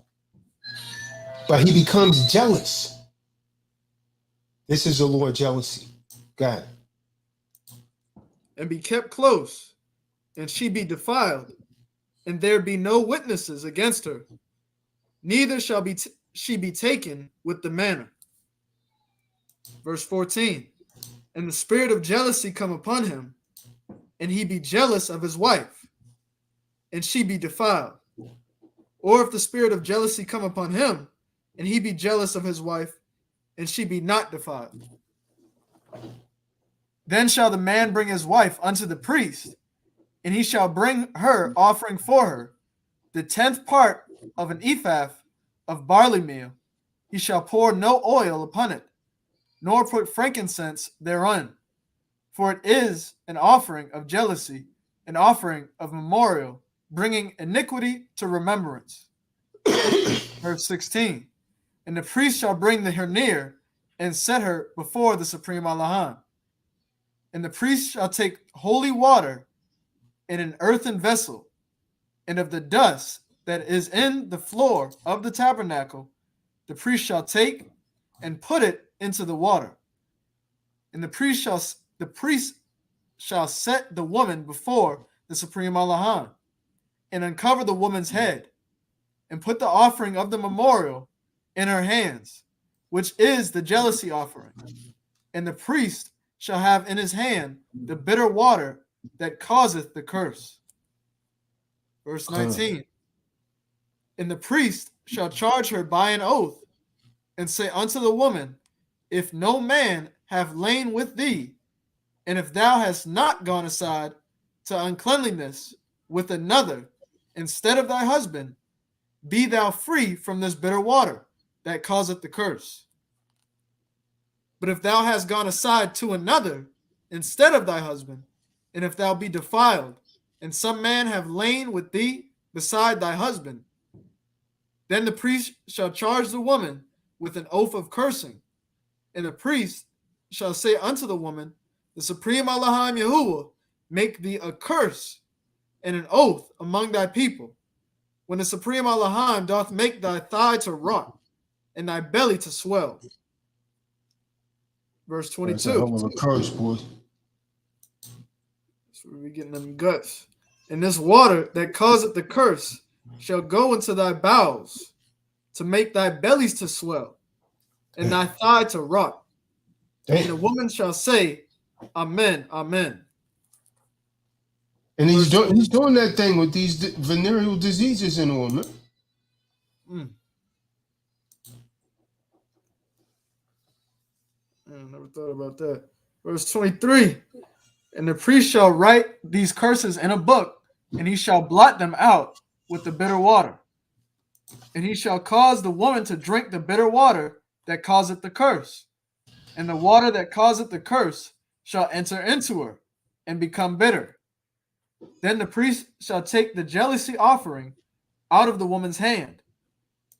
but he becomes jealous. This is the Lord jealousy. God. And be kept close, and she be defiled, and there be no witnesses against her, neither shall she be taken with the manner. Verse 14, and the spirit of jealousy come upon him, and he be jealous of his wife, and she be defiled. Or if the spirit of jealousy come upon him, and he be jealous of his wife, and she be not defiled. Then shall the man bring his wife unto the priest, and he shall bring her offering for her, the 10th part of an ephah of barley meal. He shall pour no oil upon it, nor put frankincense thereon, for it is an offering of jealousy, an offering of memorial, bringing iniquity to remembrance. Verse 16, and the priest shall bring her near and set her before the Supreme Allaham. And the priest shall take holy water in an earthen vessel, and of the dust that is in the floor of the tabernacle, the priest shall take and put it into the water. And the priest shall set the woman before the Supreme Allaham, and uncover the woman's head, and put the offering of the memorial in her hands, which is the jealousy offering. And the priest shall have in his hand the bitter water that causeth the curse. Verse 19, and the priest shall charge her by an oath, and say unto the woman, if no man have lain with thee, and if thou hast not gone aside to uncleanliness with another instead of thy husband, be thou free from this bitter water that causeth the curse. But if thou hast gone aside to another instead of thy husband, and if thou be defiled, and some man have lain with thee beside thy husband, then the priest shall charge the woman with an oath of cursing, and the priest shall say unto the woman, the Supreme Allaham Yahuwah make thee a curse and an oath among thy people, when the Supreme Allaham doth make thy thigh to rot, and thy belly to swell. Verse 22. That's a hell of a curse, boy. So we're getting them guts. And this water that causeth the curse shall go into thy bowels, to make thy bellies to swell, and thy thigh to rot. Damn. And the woman shall say, Amen, Amen. And he's doing that thing with these venereal diseases in a woman. I never thought about that. Verse 23, and the priest shall write these curses in a book, and he shall blot them out with the bitter water. And he shall cause the woman to drink the bitter water that causeth the curse. And the water that causeth the curse shall enter into her and become bitter. Then the priest shall take the jealousy offering out of the woman's hand,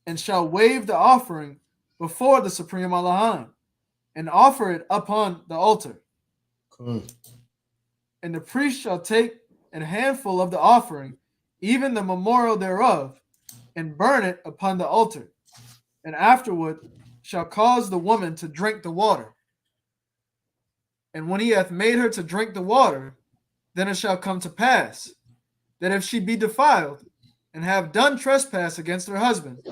and shall wave the offering before the Supreme Allaham, and offer it upon the altar. Cool. And the priest shall take a handful of the offering, even the memorial thereof, and burn it upon the altar, and afterward shall cause the woman to drink the water. And when he hath made her to drink the water, then it shall come to pass that if she be defiled and have done trespass against her husband,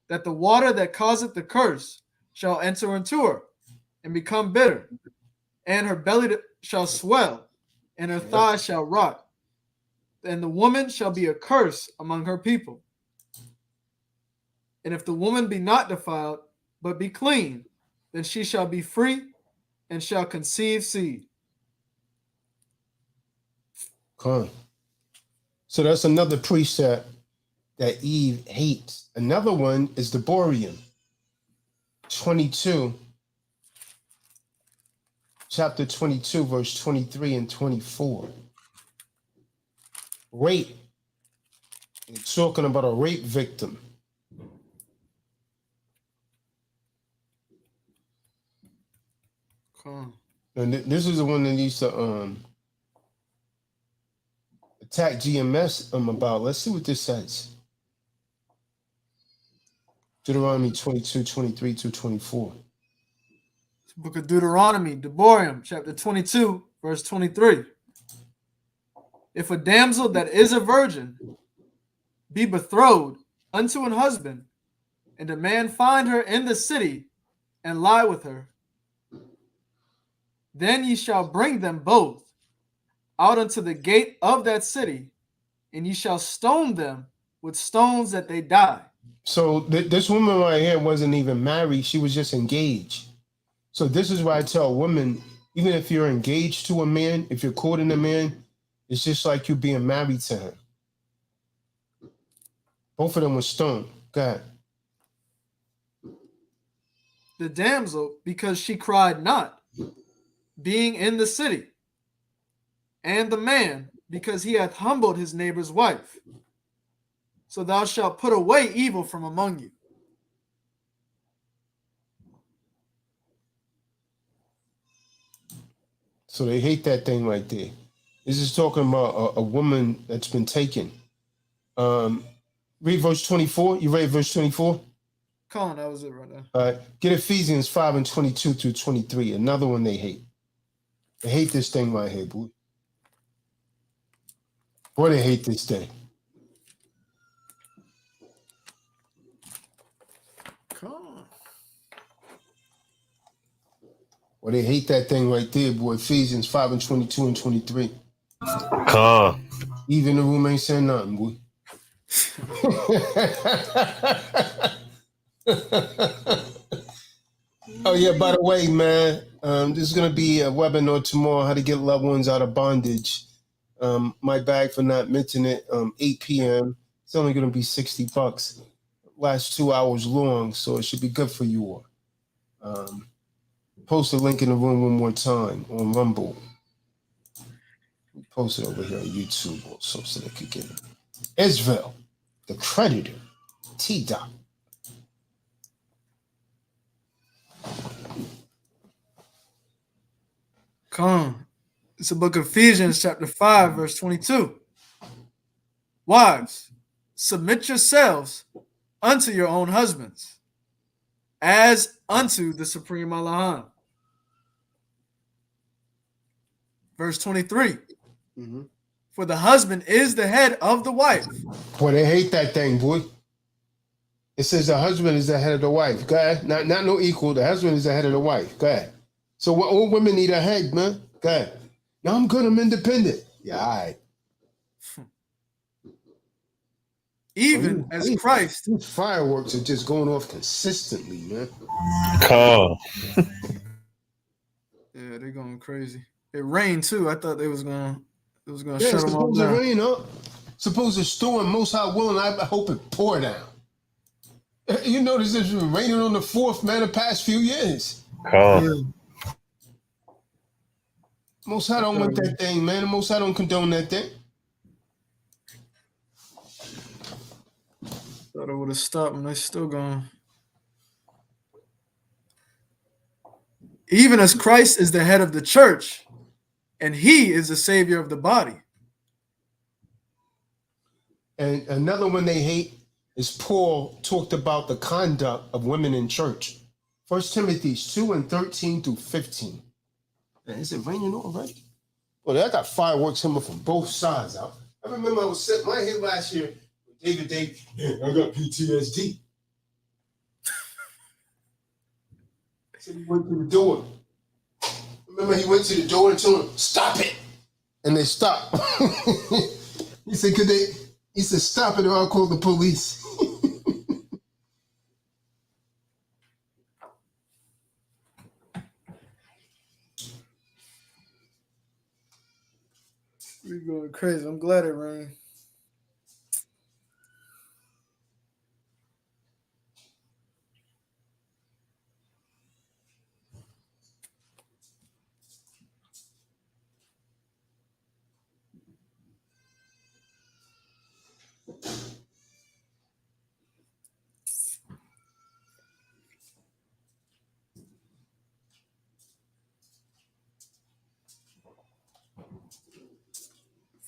that the water that causeth the curse shall enter into her and become bitter, and her belly shall swell, and her thighs shall rot, and the woman shall be a curse among her people. And if the woman be not defiled, but be clean, then she shall be free and shall conceive seed. Cool. So that's another precept that Eve hates. Another one is the Borean. 22, chapter 22, verse 23 and 24. Rape. It's talking about a rape victim. And this is the one that used to attack GMS about. Let's see what this says. Deuteronomy 22, 23 to 24. Book of Deuteronomy, Deborim, chapter 22, verse 23. If a damsel that is a virgin be betrothed unto an husband, and a man find her in the city and lie with her, then ye shall bring them both out unto the gate of that city, and ye shall stone them with stones that they die. So this woman right here wasn't even married. She was just engaged. So this is why I tell women, even if you're engaged to a man, if you're courting a man, it's just like you being married to him. Both of them were stoned. Go ahead. The damsel, because she cried not, being in the city, and the man, because he hath humbled his neighbor's wife. So thou shalt put away evil from among you. So they hate that thing right there. This is talking about a woman that's been taken. Read verse 24. You read verse 24? Colin, that was it right there. All right. Get Ephesians 5 and 22 through 23. Another one they hate. They hate this thing right here, boy. Boy, they hate this thing. Come on. Well, they hate that thing right there, boy. Ephesians 5 and 22 and 23. Come. Even the room ain't saying nothing, boy. Oh, yeah, by the way, man, this is going to be a webinar tomorrow, how to get loved ones out of bondage. My bag for not mentioning it, 8 p.m. It's only going to be $60. Last 2 hours long, so it should be good for you all. Post the link in the room one more time on Rumble. Post it over here on YouTube also so they could get it. Israel, the creditor, T-Dot. Come on. It's the book of Ephesians, chapter 5, verse 22. Wives, submit yourselves unto your own husbands, as unto the supreme Allaham. Verse 23. Mm-hmm. For the husband is the head of the wife. Boy, they hate that thing, boy. It says the husband is the head of the wife. Go ahead. Not no equal. The husband is the head of the wife. Go ahead. So what all women need a head, man. Go ahead. No, I'm good. I'm independent. Yeah, all right. Even as Christ. These fireworks are just going off consistently, man. Come. Yeah, they're going crazy. It rained too. I thought it was gonna shut them all supposed down. to rain up. Supposed to storm. Most high willing. I hope it pour down. You notice it's been raining on the 4th, man, the past few years. Come. Most high don't want that thing, man. Most high don't condone that thing. Thought it would have stopped, and they're still going. Even as Christ is the head of the church, and he is the savior of the body. And another one they hate is Paul talked about the conduct of women in church. 1 Timothy 2 and 13 through 15. Man, is it raining already? Well, I got fireworks coming from both sides out. I remember I was sitting right here last year with David Day. Yeah, I got PTSD. So he went to the door. Remember, he went to the door and told him, "Stop it." And they stopped. He said, "Could they?" He said, "Stop it or I'll call the police." We're going crazy. I'm glad it rained.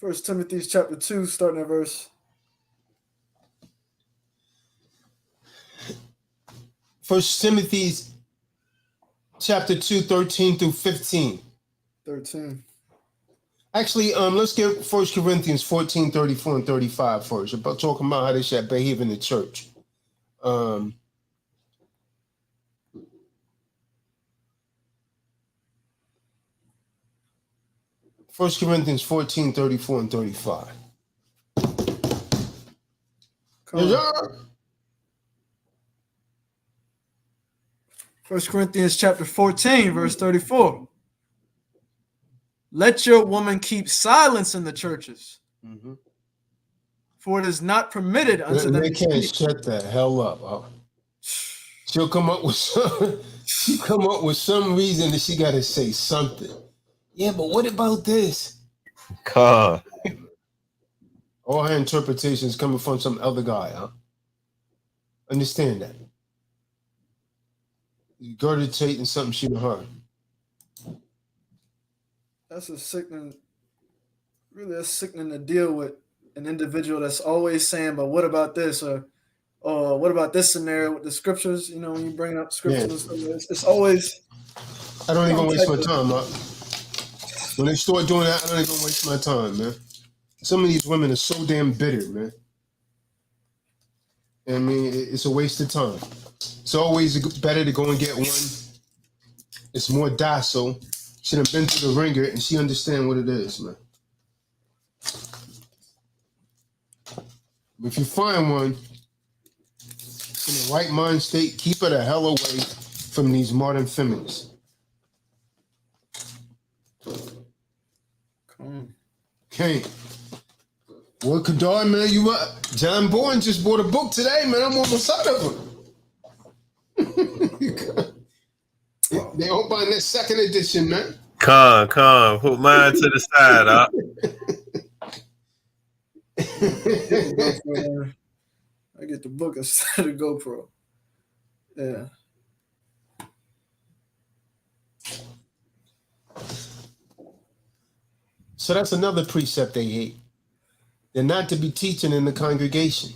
First Timothy chapter 2, starting at verse. First Timothy chapter 2, 13 through 15. 13. Actually, let's get 1 Corinthians 14, 34 and 35 first. About talking about how they should behave in the church. 1 Corinthians 14, 34 and 35. Yes, 1 Corinthians chapter 14, verse 34. Let your woman keep silence in the churches, for it is not permitted unto them they to can't speak. shut the hell up. She'll come up with some reason that she got to say something. Yeah, but what about this? Con. All her interpretations coming from some other guy, huh? Understand that. You regurgitating something she done heard. That's a sickening to deal with an individual that's always saying, but what about this? Or what about this scenario with the scriptures? You know, when you bring up scriptures, it's always. I don't even waste my time, huh? When they start doing that, I don't even waste my time, man. Some of these women are so damn bitter, man. I mean, it's a waste of time. It's always better to go and get one. It's more docile. She done been through the ringer and she understand what it is, man. If you find one in the right mind state, keep her the hell away from these modern feminists. Okay. Well, Kadar, man, you up? John Bourne just bought a book today, man. I'm almost out of them. They hope on that second edition, man. Con. Put mine to the side, huh? I get the book instead of GoPro. Yeah. So that's another precept they hate. They're not to be teaching in the congregation.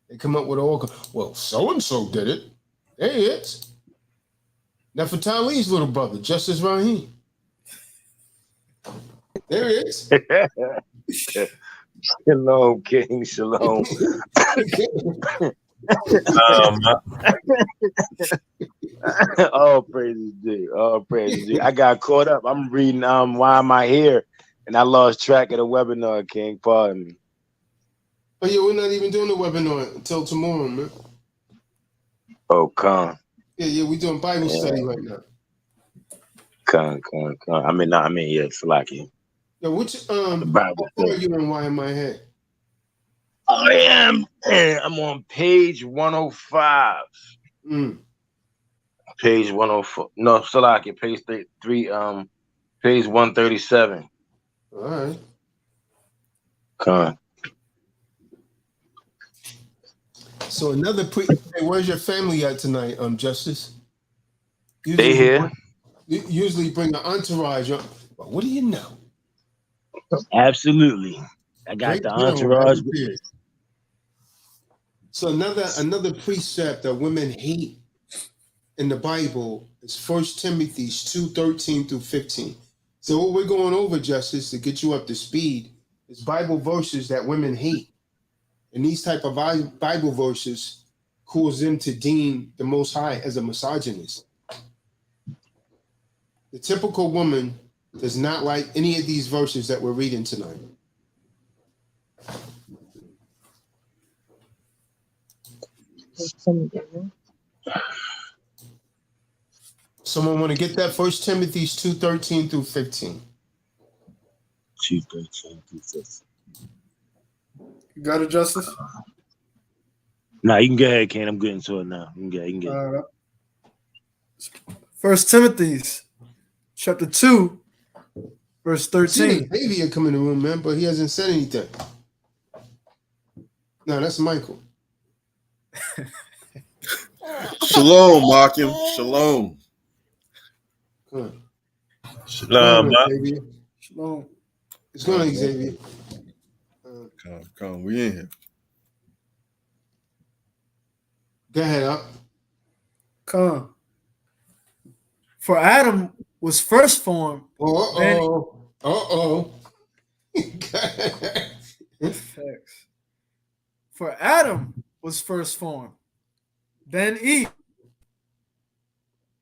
They come up with all, well, so-and-so did it. There he is. Nefertali's little brother, Justice Rahim. There he is. Shalom, King. Shalom. All praises due. All praises due. I got caught up. I'm reading Why Am I Here? And I lost track of the webinar, King. Pardon me. Oh, yeah, we're not even doing the webinar until tomorrow, man. Oh, con. Yeah, we're doing Bible study right now. Con. I mean, yeah, Salaki. Yo, which Bible are you in? Why Am I Here? I am. I'm on page 105. Page 104. No, Salaki, page 3, page 137. All right. Con. So another hey, where's your family at tonight, Justice? They here. Usually bring an entourage up. Well, what do you know? Absolutely. I got the entourage. So another precept that women hate in the Bible is 1 Timothy 2:13 through 15. So what we're going over, Justice, to get you up to speed, is Bible verses that women hate. And these type of Bible verses cause them to deem the Most High as a misogynist. The typical woman does not like any of these verses that we're reading tonight. Someone want to get that? 1 Timothy 2:13 through 15. 2:13 through 15. You got it, Justice? Nah, you can go ahead, Ken. I'm getting to it now. You can get it. 1 Timothy chapter 2, verse 13. Xavier come in the room, man, but he hasn't said anything. No, that's Michael. Shalom, Markim. Shalom. Good. Shalom, Shalom. It's going on, Xavier. Come, we in here. Go ahead, up. Come. For Adam was first formed. Facts. For Adam was first formed, then Eve.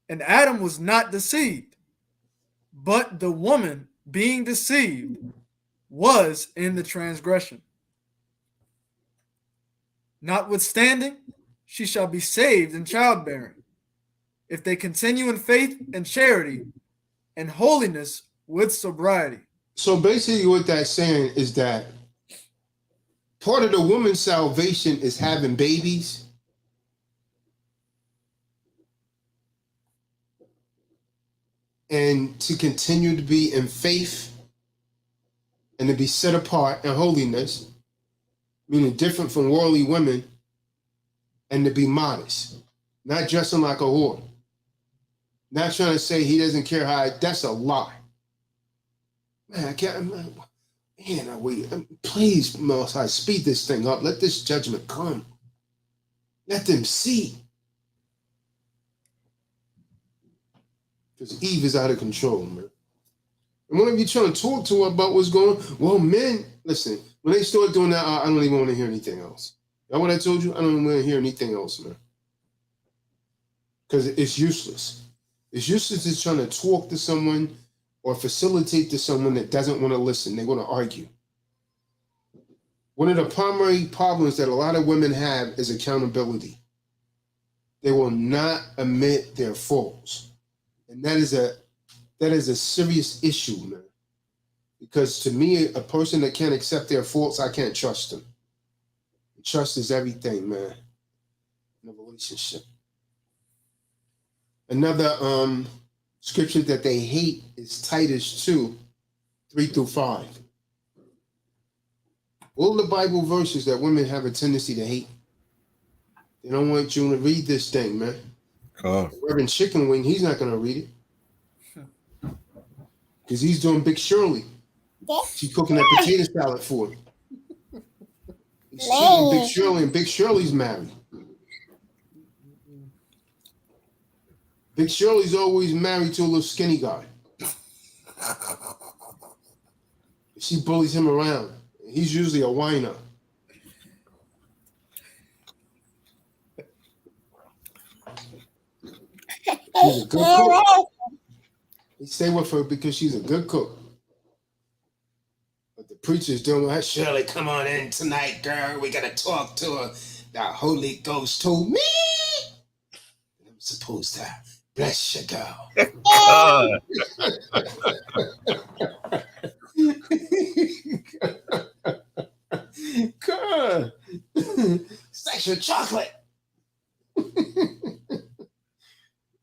And Adam was not deceived, but the woman, being deceived, was in the transgression. Notwithstanding, she shall be saved in childbearing, if they continue in faith and charity and holiness with sobriety. So basically what that's saying is that part of the woman's salvation is having babies. And to continue to be in faith and to be set apart in holiness, meaning different from worldly women, and to be modest, not dressing like a whore. Not trying to say he doesn't care how that's a lie. Man, I can't, man, please, Most High, speed this thing up. Let this judgment come. Let them see. Because Eve is out of control, man. And whenever you're trying to talk to her about what's going on, well, men, listen, when they start doing that, I don't even want to hear anything else. That's what I told you? I don't even want to hear anything else, man. Because it's useless. It's useless just trying to talk to someone or facilitate to someone that doesn't want to listen. They want to argue. One of the primary problems that a lot of women have is accountability. They will not admit their faults. And that is a serious issue, man. Because to me, a person that can't accept their faults, I can't trust them. Trust is everything, man, in a relationship. Another scripture that they hate is Titus 2, 3-5. All the Bible verses that women have a tendency to hate. They don't want you to read this thing, man. Reverend Chicken Wing, he's not going to read it. Because he's doing Big Shirley. She's cooking that potato salad for him. He's cheating Big Shirley, and Big Shirley's married. Big Shirley's always married to a little skinny guy. She bullies him around. He's usually a whiner. She's a good cook. He stay with her because she's a good cook. But the preachers don't want Shirley, come on in tonight, girl. We gotta talk to her. The Holy Ghost told me I'm supposed to bless you, girl. God. Sexual chocolate.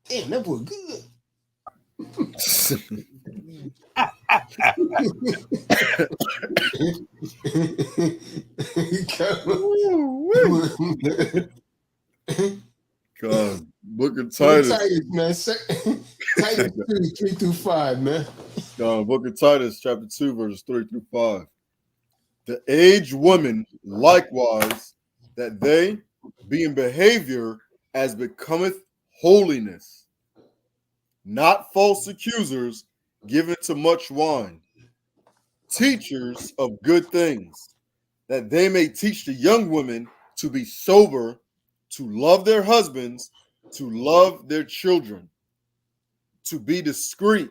Damn, that boy good. God, Book of Titus. Man. Titus 3-5, man. God, Book of Titus, chapter 2, verses 3-5. The aged women likewise, that they be in behavior as becometh holiness, not false accusers, given to much wine, teachers of good things, that they may teach the young women to be sober, to love their husbands, to love their children, to be discreet,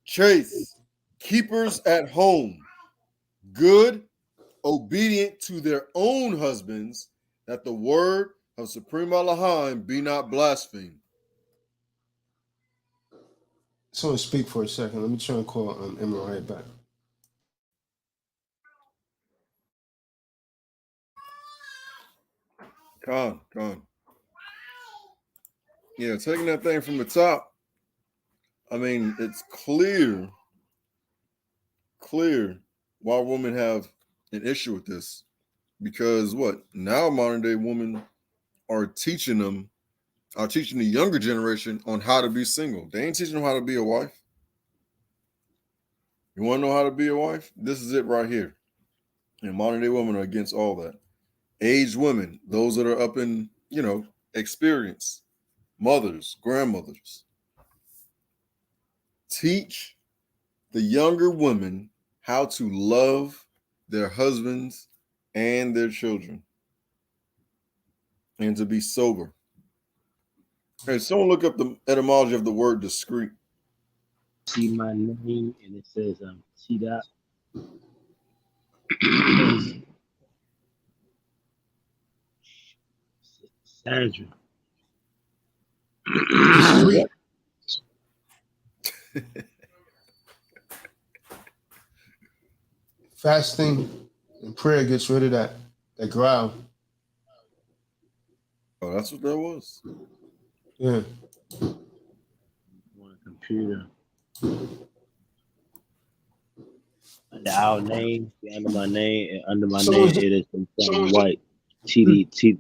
chaste, keepers at home, good, obedient to their own husbands, that the word of Supreme Elohim be not blasphemed. I just want to speak for a second. Let me try and call Emma right back. Con. Yeah, taking that thing from the top. I mean, it's clear why women have an issue with this. Because now modern day women are teaching the younger generation on how to be single. They ain't teaching them how to be a wife. You want to know how to be a wife? This is it right here. And modern day women are against all that. Aged women, those that are up in, experience, mothers, grandmothers, teach the younger women how to love their husbands and their children and to be sober. Hey, someone look up the etymology of the word discreet. See my name, and it says see that. Sandra. Fasting and prayer gets rid of that growl. Oh, that's what that was. Yeah. On a computer. Under our name, under my name, and under my name, it is some white TDOC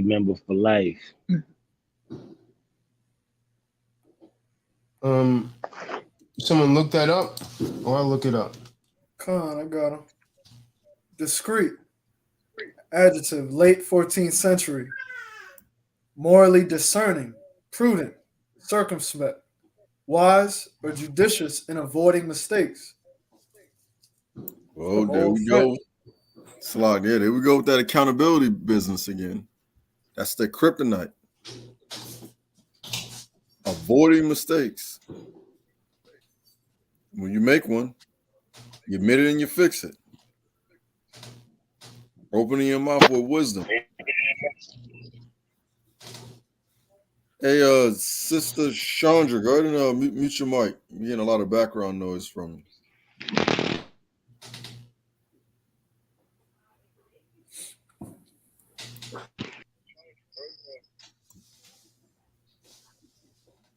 member for life. Someone look that up, or I'll look it up. Come on, I got him. Discreet. Adjective, late 14th century. Morally discerning, prudent, circumspect, wise, or judicious in avoiding mistakes. Oh, there we go. Slide there. There we go with that accountability business again. That's the kryptonite. Avoiding mistakes. When you make one, you admit it and you fix it. Opening your mouth with wisdom. Hey, Sister Chandra, go ahead and mute your mic. I'm getting a lot of background noise from you.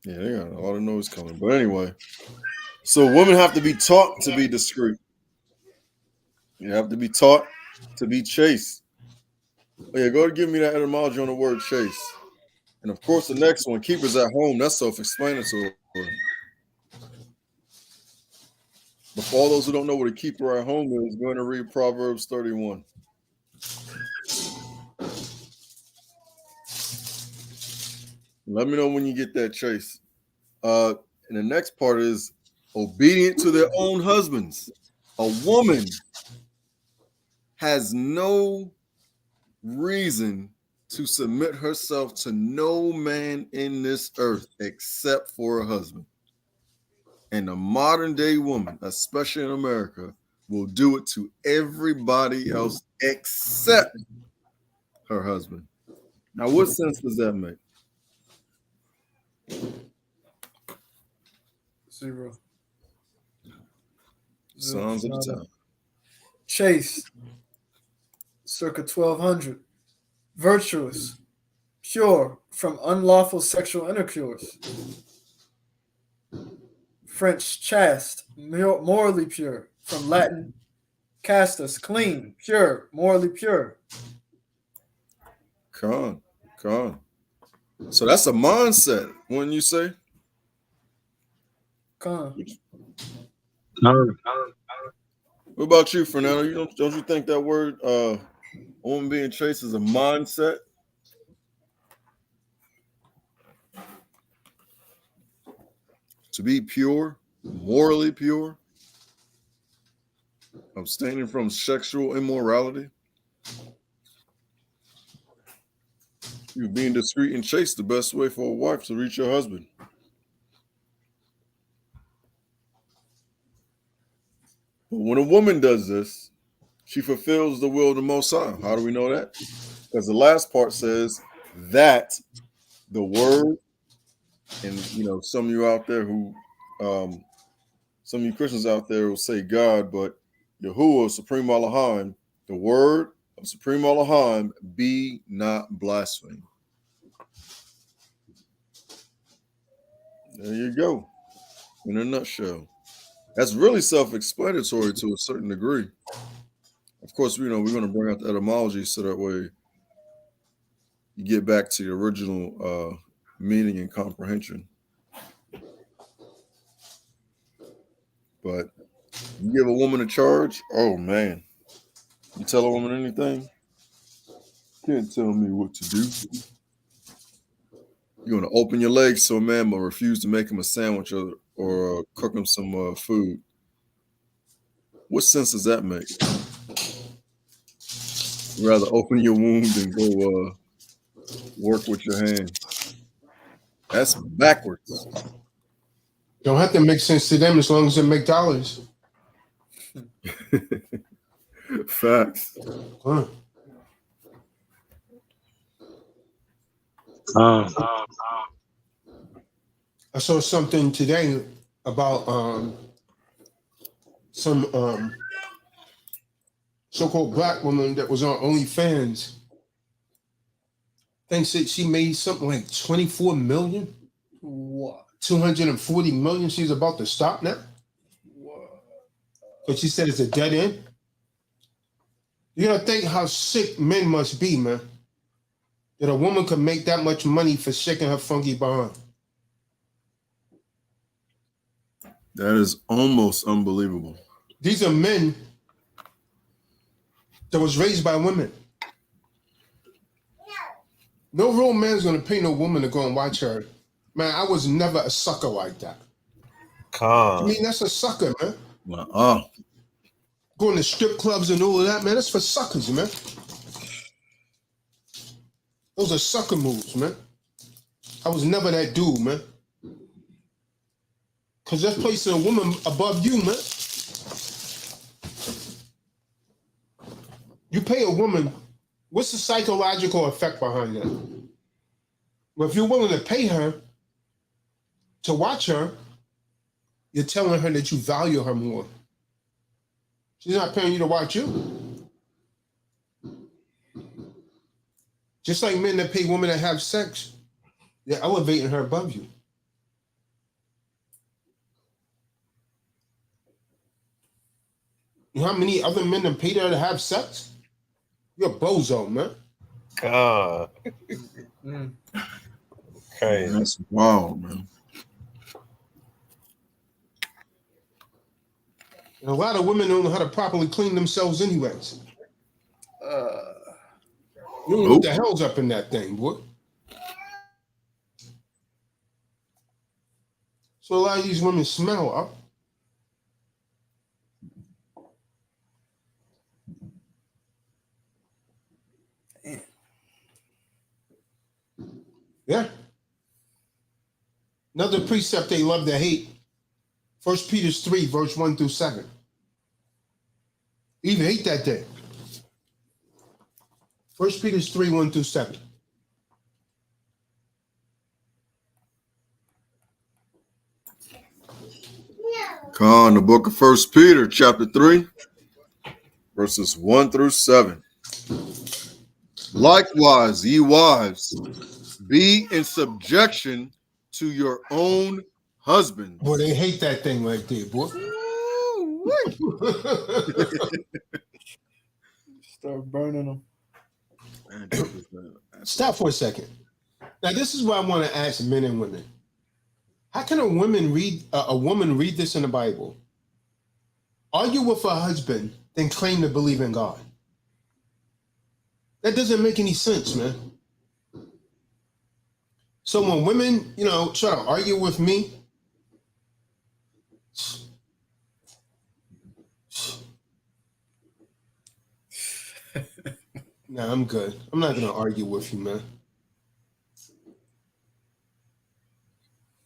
Yeah, they got a lot of noise coming. But anyway, so women have to be taught to be discreet. You have to be taught to be chaste. Oh, yeah, go ahead and give me that etymology on the word chaste. And of course, the next one, keepers at home, that's self-explanatory. But for all those who don't know what a keeper at home is, go ahead and read Proverbs 31. Let me know when you get that, Chase. And the next part is obedient to their own husbands. A woman has no reason to submit herself to no man in this earth except for a husband. And the modern day woman, especially in America, will do it to everybody else except her husband. Now, what sense does that make? Zero. Sons of the town. Chaste. Circa 1200. Virtuous. Pure from unlawful sexual intercourse. French chaste, morally pure. From Latin castus, clean, pure, morally pure. Con. So that's a mindset, wouldn't you say? Con. What about you, Fernando? Don't you think that word woman being chaste is a mindset? To be pure, morally pure, abstaining from sexual immorality. You being discreet and chaste, the best way for a wife to reach her husband. But when a woman does this, she fulfills the will of the Most High. How do we know that? Because the last part says that the word, and some of you out there who, some of you Christians out there will say God, but Yahuwah, Supreme Elohim, the word of Supreme Elohim, be not blasphemed. There you go. In a nutshell. That's really self-explanatory to a certain degree. Of course, we're going to bring out the etymology so that way you get back to the original meaning and comprehension. But you give a woman a charge, oh man. You tell a woman anything, can't tell me what to do. You want to open your legs so a man will refuse to make him a sandwich or cook him some food. What sense does that make? You'd rather open your wound than go work with your hands. That's backwards. Don't have to make sense to them as long as it make dollars. Facts. Huh. I saw something today about some so-called black woman that was on OnlyFans. Thinks that she made something like 24 million. What? 240 million. She's about to stop now. What? But she said it's a dead end. You gotta think how sick men must be, man. That a woman could make that much money for shaking her funky behind. That is almost unbelievable. These are men that was raised by women. No real man's gonna pay no woman to go and watch her. Man, I was never a sucker like that. I mean, that's a sucker, man. Going to strip clubs and all of that, man, that's for suckers, man. Those are sucker moves, man. I was never that dude, man. Because that's placing a woman above you, man. You pay a woman, what's the psychological effect behind that? Well, if you're willing to pay her to watch her, you're telling her that you value her more. She's not paying you to watch you. Just like men that pay women to have sex, they're elevating her above you. You know how many other men that paid her to have sex? You're a bozo, man. Okay. That's wild, man. And a lot of women don't know how to properly clean themselves anyways. You don't know what the hell's up in that thing, boy. So a lot of these women smell up. Yeah. Another precept they love to hate. 1 Peter 3, verse 1 through 7. Even hate that thing. 1 Peter 3, 1 through 7. Con, the book of 1 Peter, chapter 3, verses 1 through 7. Likewise, ye wives, be in subjection to your own husbands. Boy, they hate that thing right there, boy. Start burning them. Stop for a second. Now, this is what I want to ask men and women. How can a woman read this in the Bible, argue with her husband, then claim to believe in God? That doesn't make any sense, man. So when women, try to argue with me, nah, I'm good. I'm not going to argue with you, man.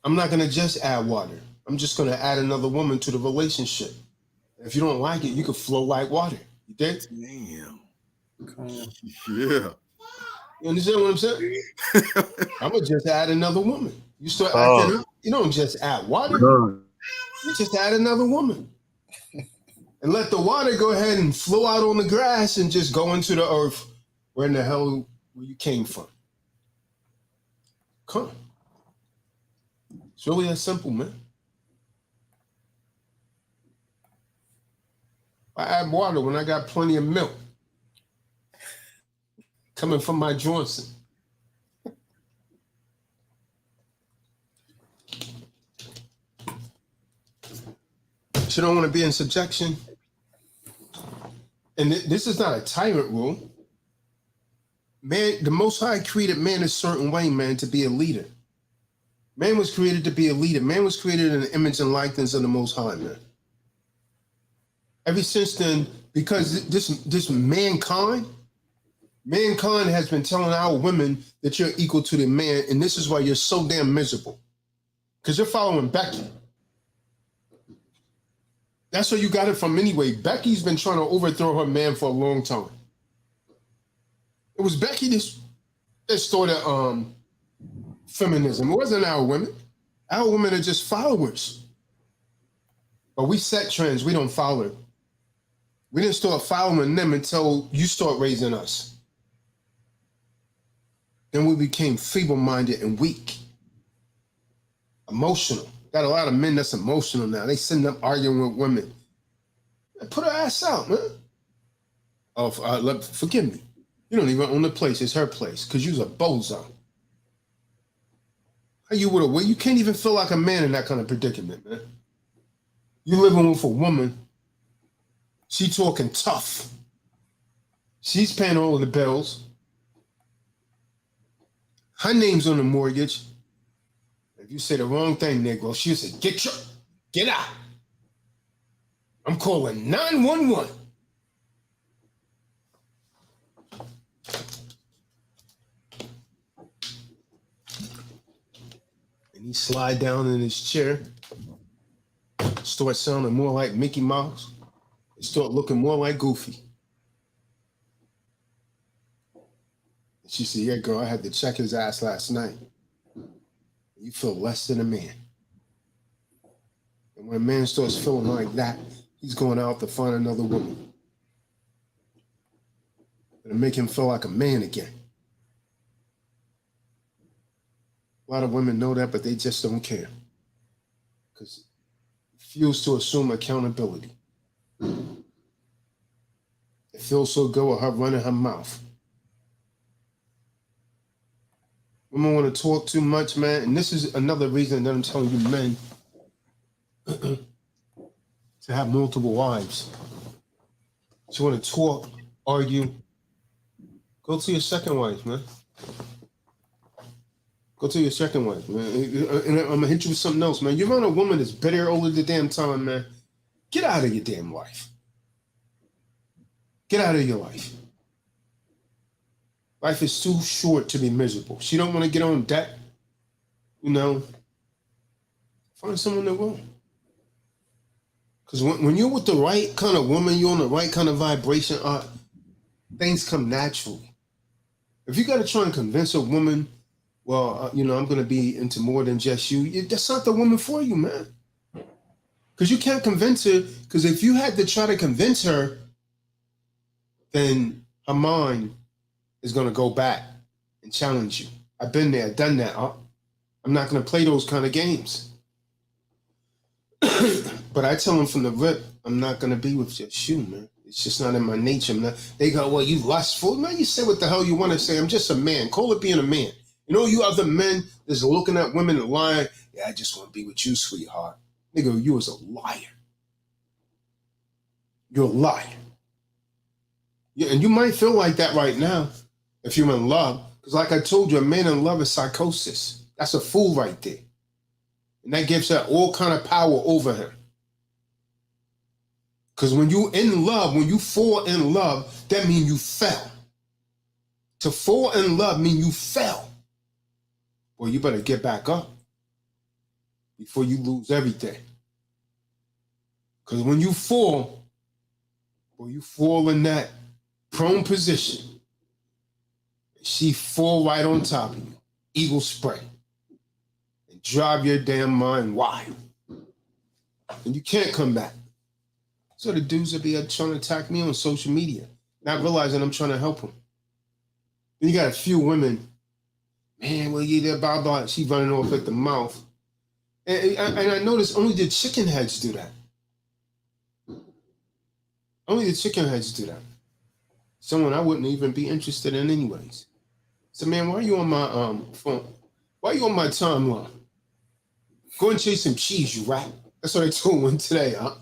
I'm not going to just add water. I'm just going to add another woman to the relationship. If you don't like it, you can flow like water. You dig? Damn. Yeah. You understand what I'm saying? I'm going to just add another woman. You start acting up, you don't just add water. You just add another woman. And let the water go ahead and flow out on the grass and just go into the earth where in the hell where you came from. Come on. It's really that simple, man. I add water when I got plenty of milk coming from my Johnson. She don't want to be in subjection. And this is not a tyrant rule. Man, the Most High created man a certain way, man, to be a leader. Man was created to be a leader. Man was created in the image and likeness of the Most High, man. Ever since then, because this mankind has been telling our women that you're equal to the man, and this is why you're so damn miserable. Because you're following Becky. That's where you got it from anyway. Becky's been trying to overthrow her man for a long time. It was Becky that started feminism. It wasn't our women. Our women are just followers. But we set trends. We don't follow. We didn't start following them until you start raising us. Then we became feeble-minded and weak. Emotional. Got a lot of men that's emotional now. They sitting up arguing with women. Put her ass out, man. Oh, forgive me. You don't even own the place. It's her place because you's a bozo. How you with a way? You can't even feel like a man in that kind of predicament, man. You living with a woman. She talking tough. She's paying all of the bills. Her name's on the mortgage. If you say the wrong thing, Negro, she'll say, get out. I'm calling 911. And he slide down in his chair, start sounding more like Mickey Mouse, and start looking more like Goofy. And she said, yeah, girl, I had to check his ass last night. You feel less than a man. And when a man starts feeling like that, he's going out to find another woman. And to make him feel like a man again. A lot of women know that, but they just don't care. Because they refuse to assume accountability. It feels so good with her running her mouth. Women want to talk too much, man. And this is another reason that I'm telling you men to have multiple wives. You want to talk, argue, go to your second wife, man. Go to your second wife, man. And I'm going to hit you with something else, man. You're around a woman that's bitter all of the damn time, man. Get out of your damn life. Get out of your life. Life is too short to be miserable. She don't want to get on deck. You know, find someone that will. Because when you're with the right kind of woman, you're on the right kind of vibration, things come naturally. If you got to try and convince a woman, well, I'm going to be into more than just you, that's not the woman for you, man. Because you can't convince her, because if you had to try to convince her, then her mind is going to go back and challenge you. I've been there, done that. I'm not going to play those kind of games. But I tell them from the rip, I'm not going to be with just you, man. It's just not in my nature. They go, well, you lustful. Man, you say what the hell you want to say. I'm just a man. Call it being a man. You know, you other men that's looking at women and lying. Yeah, I just want to be with you, sweetheart. Nigga, you was a liar. You're a liar. Yeah, and you might feel like that right now if you're in love. Because like I told you, a man in love is psychosis. That's a fool right there. And that gives her all kind of power over him. Because when you in love, when you fall in love, that means you fell. To fall in love means you fell. Well, you better get back up before you lose everything. Because when you fall, well, you fall in that prone position. She fall right on top of you, eagle spray, and drive your damn mind wild. And you can't come back. So the dudes will be trying to attack me on social media, not realizing I'm trying to help them. Then you got a few women, man, well, you there, blah, blah. She running off at the mouth. And I noticed only the chicken heads do that. Only the chicken heads do that. Someone I wouldn't even be interested in anyways. So, man, why are you on my phone? Why are you on my timeline? Go and chase some cheese, you rat. That's what I told one today, huh?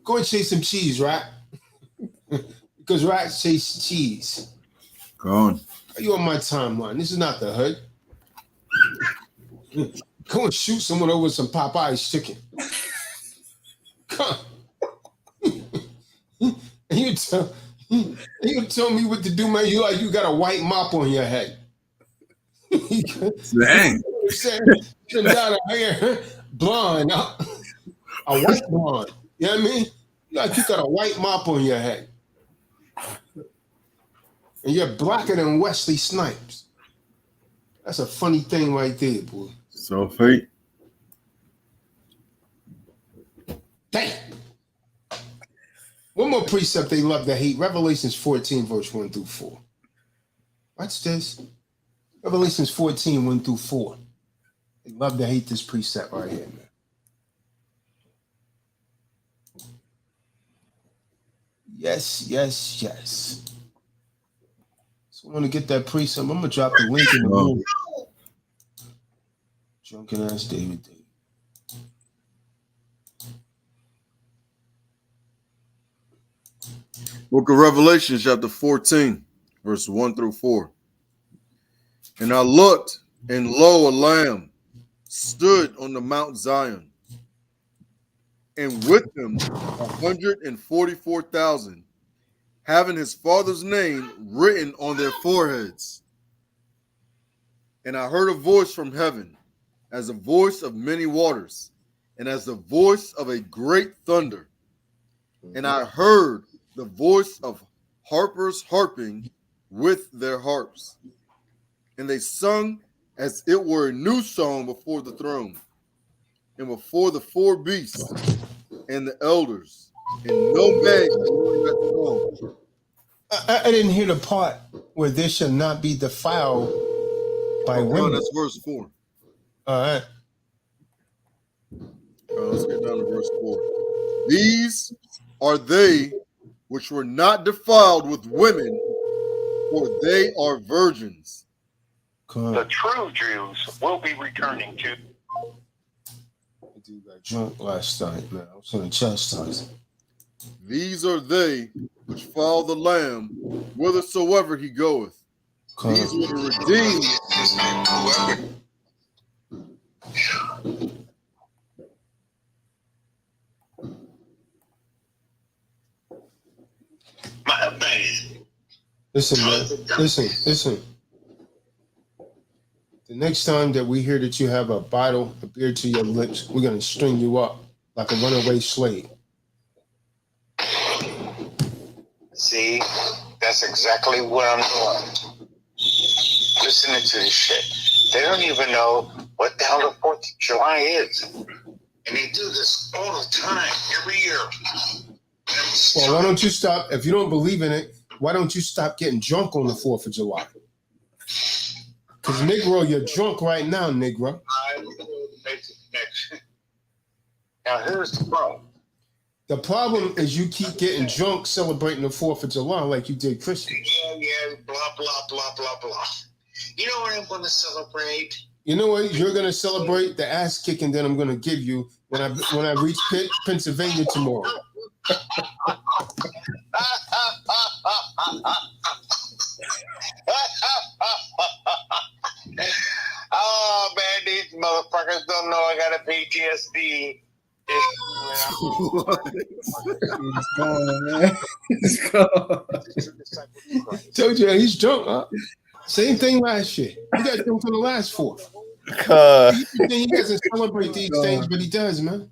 Go and chase some cheese, right? Because rats chase cheese. Go on. Are you on my timeline? This is not the hood. Go and shoot someone over some Popeye's chicken. Come. And you tell me what to do, man. You like you got a white mop on your head. Dang. You got a hair blonde, a white blonde. You know what I mean? Like you got a white mop on your head. And you're blacker than Wesley Snipes. That's a funny thing right there, boy. So fate. Dang. One more precept they love to hate. Revelations 14, verse 1 through 4. Watch this. Revelations 14, 1 through 4. They love to hate this precept right here, man. Yes, yes, yes. So I want to get that precept. I'm going to drop the link in the room. Drunken ass David. Book of Revelation, chapter 14, verse 1 through 4. And I looked, and lo, a lamb stood on the Mount Zion, and with him 144,000, having his father's name written on their foreheads. And I heard a voice from heaven, as a voice of many waters, and as the voice of a great thunder. And I heard the voice of harpers harping with their harps. And they sung as it were a new song before the throne, and before the four beasts and the elders. And no man can learn that song. I didn't hear the part where they shall not be defiled by women. That's verse 4. All right. Let's get down to verse 4. These are they which were not defiled with women, for they are virgins. The true Jews will be returning to. I got drunk last night, man. I was on the chastise. These are they which follow the Lamb whithersoever he goeth. These were the redeemed. Listen, man. Listen. The next time that we hear that you have a bottle of beer to your lips, we're going to string you up like a runaway slave. See, that's exactly what I'm doing. Listening to this shit. They don't even know what the hell the 4th of July is. And they do this all the time, every year. Well, why don't you stop? If you don't believe in it, why don't you stop getting drunk on the 4th of July? Because, Negro, you're drunk right now, Negro. Now, here's the problem. The problem is you keep getting drunk celebrating the 4th of July like you did Christmas. Yeah, blah, blah, blah, blah, blah. You know what I'm going to celebrate? You know what? You're going to celebrate the ass kicking that I'm going to give you when I reach Pennsylvania tomorrow. Oh man, these motherfuckers don't know I got a PTSD. It's gone, man. It's gone. Told you he's drunk, huh? Same thing last year. He got drunk on the last 4th. He doesn't celebrate these things, but he does, man.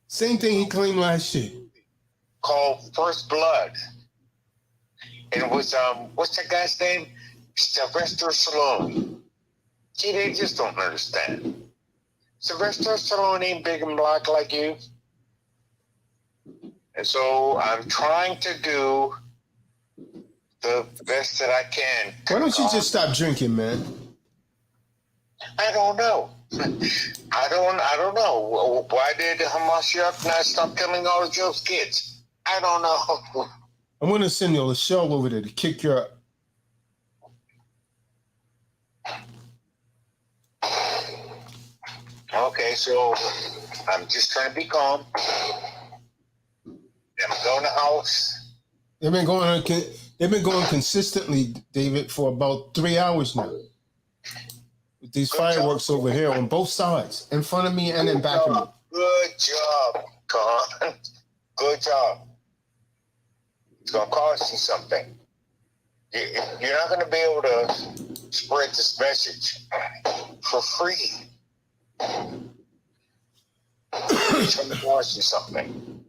Same thing he claimed last year. Called First Blood. And it was what's that guy's name? Sylvester Stallone. See, they just don't understand. Sylvester Stallone ain't big and black like you. And so I'm trying to do the best that I can. Why don't you just stop drinking, man? I don't know. I don't know. Why did Hamashiach not stop killing all of Job's kids? I don't know. I'm going to send you a shell over there to kick your... Okay, so I'm just trying to be calm. them go in the house. They've been going consistently, David, for about 3 hours now. With these fireworks over here on both sides, in front of me and in back of me. Good job, Con. Good job. It's gonna cost you something. You're not gonna be able to spread this message for free. It's gonna cost you something.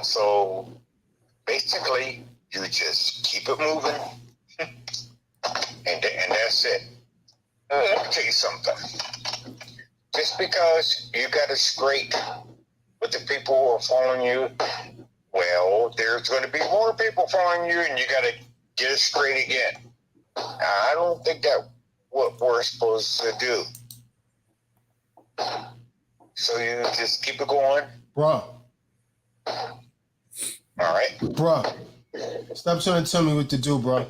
So basically, you just keep it moving, and that's it. Let me tell you something. Just because you got it straight with the people who are following you, well, there's going to be more people following you, and you got to get it straight again. I don't think that's what we're supposed to do. So you just keep it going. Bruh. All right. Bruh. Stop trying to tell me what to do, bruh.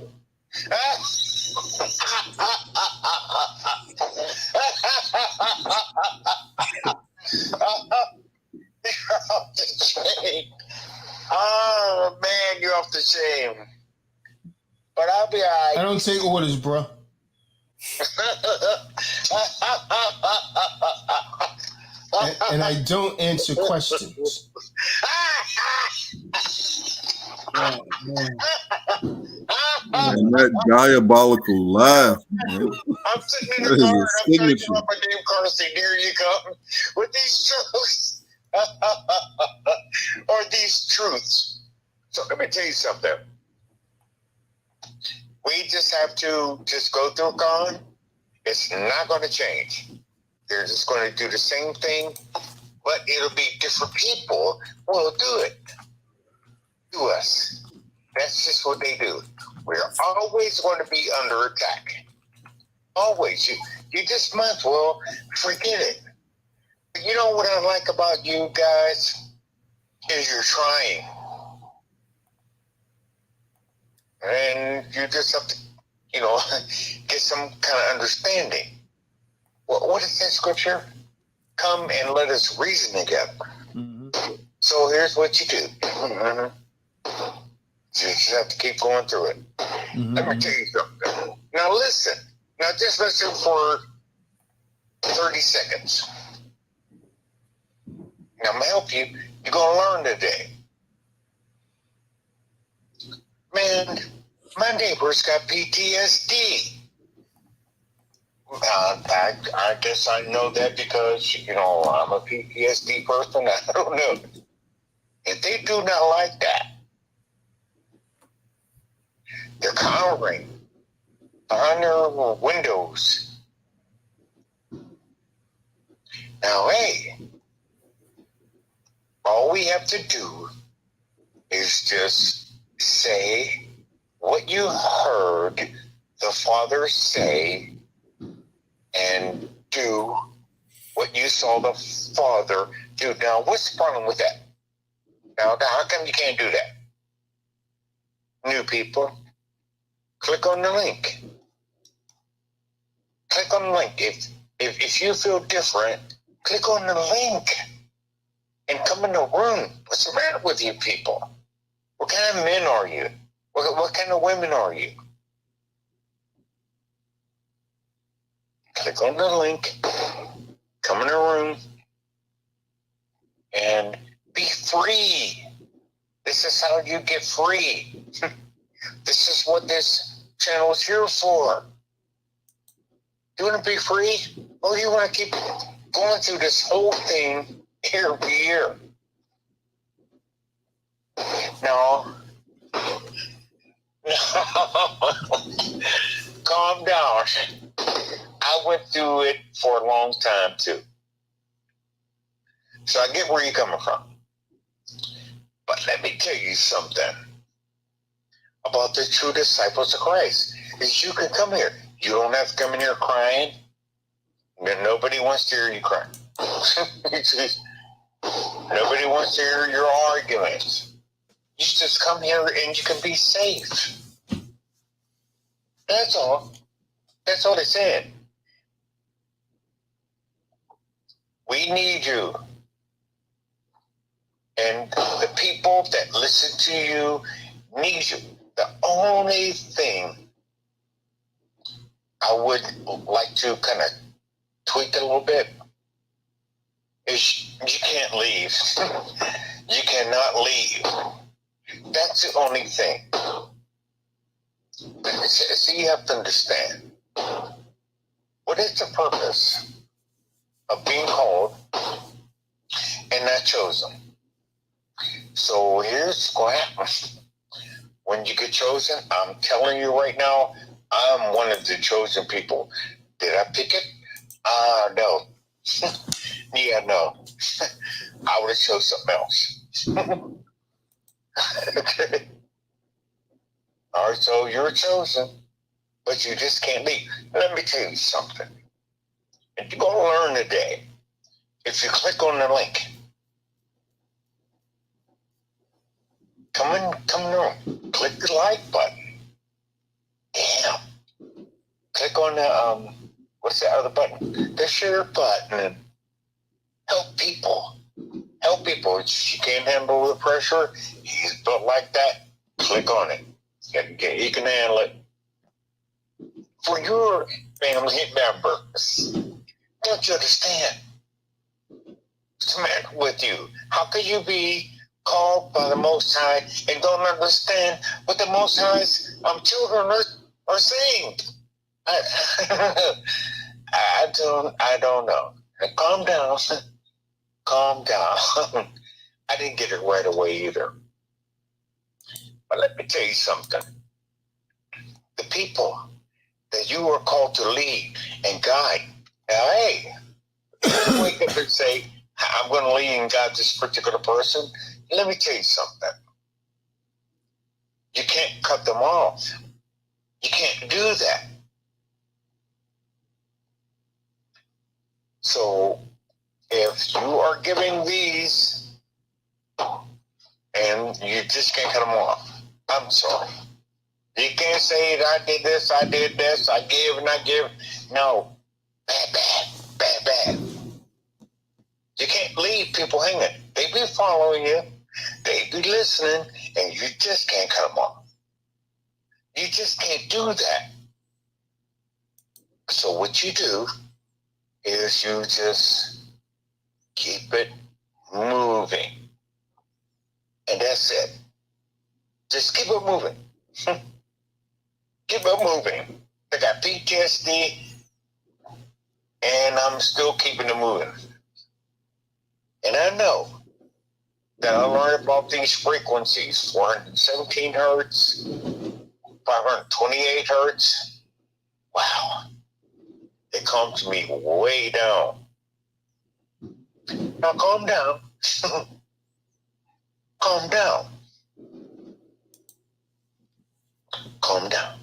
You're off the chain. Oh, man, you're off the chain. But I'll be all right. I don't take orders, bruh. And I don't answer questions. And that diabolical laugh, man. I'm sitting in the car and I'm trying to come up with Dave Carson. Here you come with these truths. Or these truths. So let me tell you something. We just have to just go through Con. It's not going to change. They're just going to do the same thing, but it'll be different people who will do it to us. That's just what they do. We're always going to be under attack. Always. You just might as well forget it. You know what I like about you guys is you're trying. And you just have to, get some kind of understanding. What is that scripture? Come and let us reason together. Mm-hmm. So here's what you do. Mm-hmm. You just have to keep going through it. Mm-hmm. Let me tell you something. Now listen. Now just listen for 30 seconds. Now I'm going to help you. You're going to learn today. Man, my neighbor's got PTSD. I guess I know that because, I'm a PTSD person. I don't know. If they do not like that, they're cowering behind their windows. Now, hey, all we have to do is just say what you heard the Father say and do what you saw the Father do. Now, what's the problem with that? Now, how come you can't do that? New people, click on the link. Click on the link. If you feel different, click on the link and come in the room. What's the matter with you people? What kind of men are you? What kind of women are you? Click on the link, come in the room, and be free. This is how you get free. This is what this channel is here for. You want to be free? Or you want to keep going through this whole thing every year? No. Calm down. I went through it for a long time too. So I get where you're coming from. But let me tell you something about the true disciples of Christ. Is you can come here. You don't have to come in here crying. Nobody wants to hear you cry. Nobody wants to hear your arguments. You just come here and you can be safe. That's all. That's all they said. We need you. And the people that listen to you need you. The only thing I would like to kind of tweak a little bit is you can't leave. You cannot leave. That's the only thing. See, you have to understand. What is the purpose of being called and not chosen? So here's what happens. When you get chosen, I'm telling you right now, I'm one of the chosen people. Did I pick it? No. Yeah, no. I would have chose something else. Okay. All right, so you're chosen, but you just can't leave. Let me tell you something. And you're going to learn today. If you click on the link, come in the room. Click the like button. Damn. Click on the, what's the other button? The share button. Help people. Help people. You can't handle the pressure. He's built like that. Click on it. You can handle it. For your family members. Don't you understand? What's the matter with you? How can you be called by the Most High and don't understand what the Most High's children are saying? I don't know. Calm down. Calm down. I didn't get it right away either. But let me tell you something. The people that you are called to lead and guide. Now, hey, you wake up and say, I'm going to lead and guide this particular person. Let me tell you something. You can't cut them off. You can't do that. So, if you are giving these and you just can't cut them off, I'm sorry. You can't say I did this, I give and I give. No. Bad. You can't leave people hanging. They be following you. They be listening, and you just can't cut them off. You just can't do that. So what you do is you just keep it moving. And that's it. Just keep it moving. Keep it moving. I got PTSD, and I'm still keeping it moving. And I know that I learned about these frequencies, 417 hertz, 528 hertz. Wow. It comes to me way down. Now calm down. Calm down. Calm down.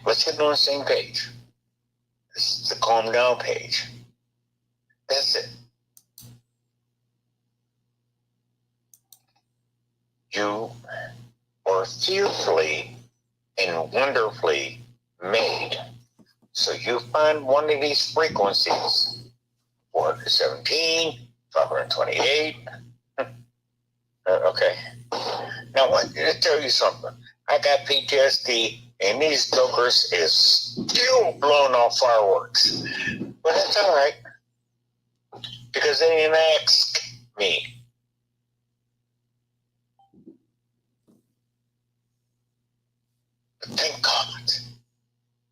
Let's get on the same page. This is the calm down page. That's it. You are fearfully and wonderfully made. So you find one of these frequencies, 417, 528. Okay. Now, I want to tell you something. I got PTSD, and these jokers is still blowing off fireworks. But that's all right. Because they didn't ask me. But thank God.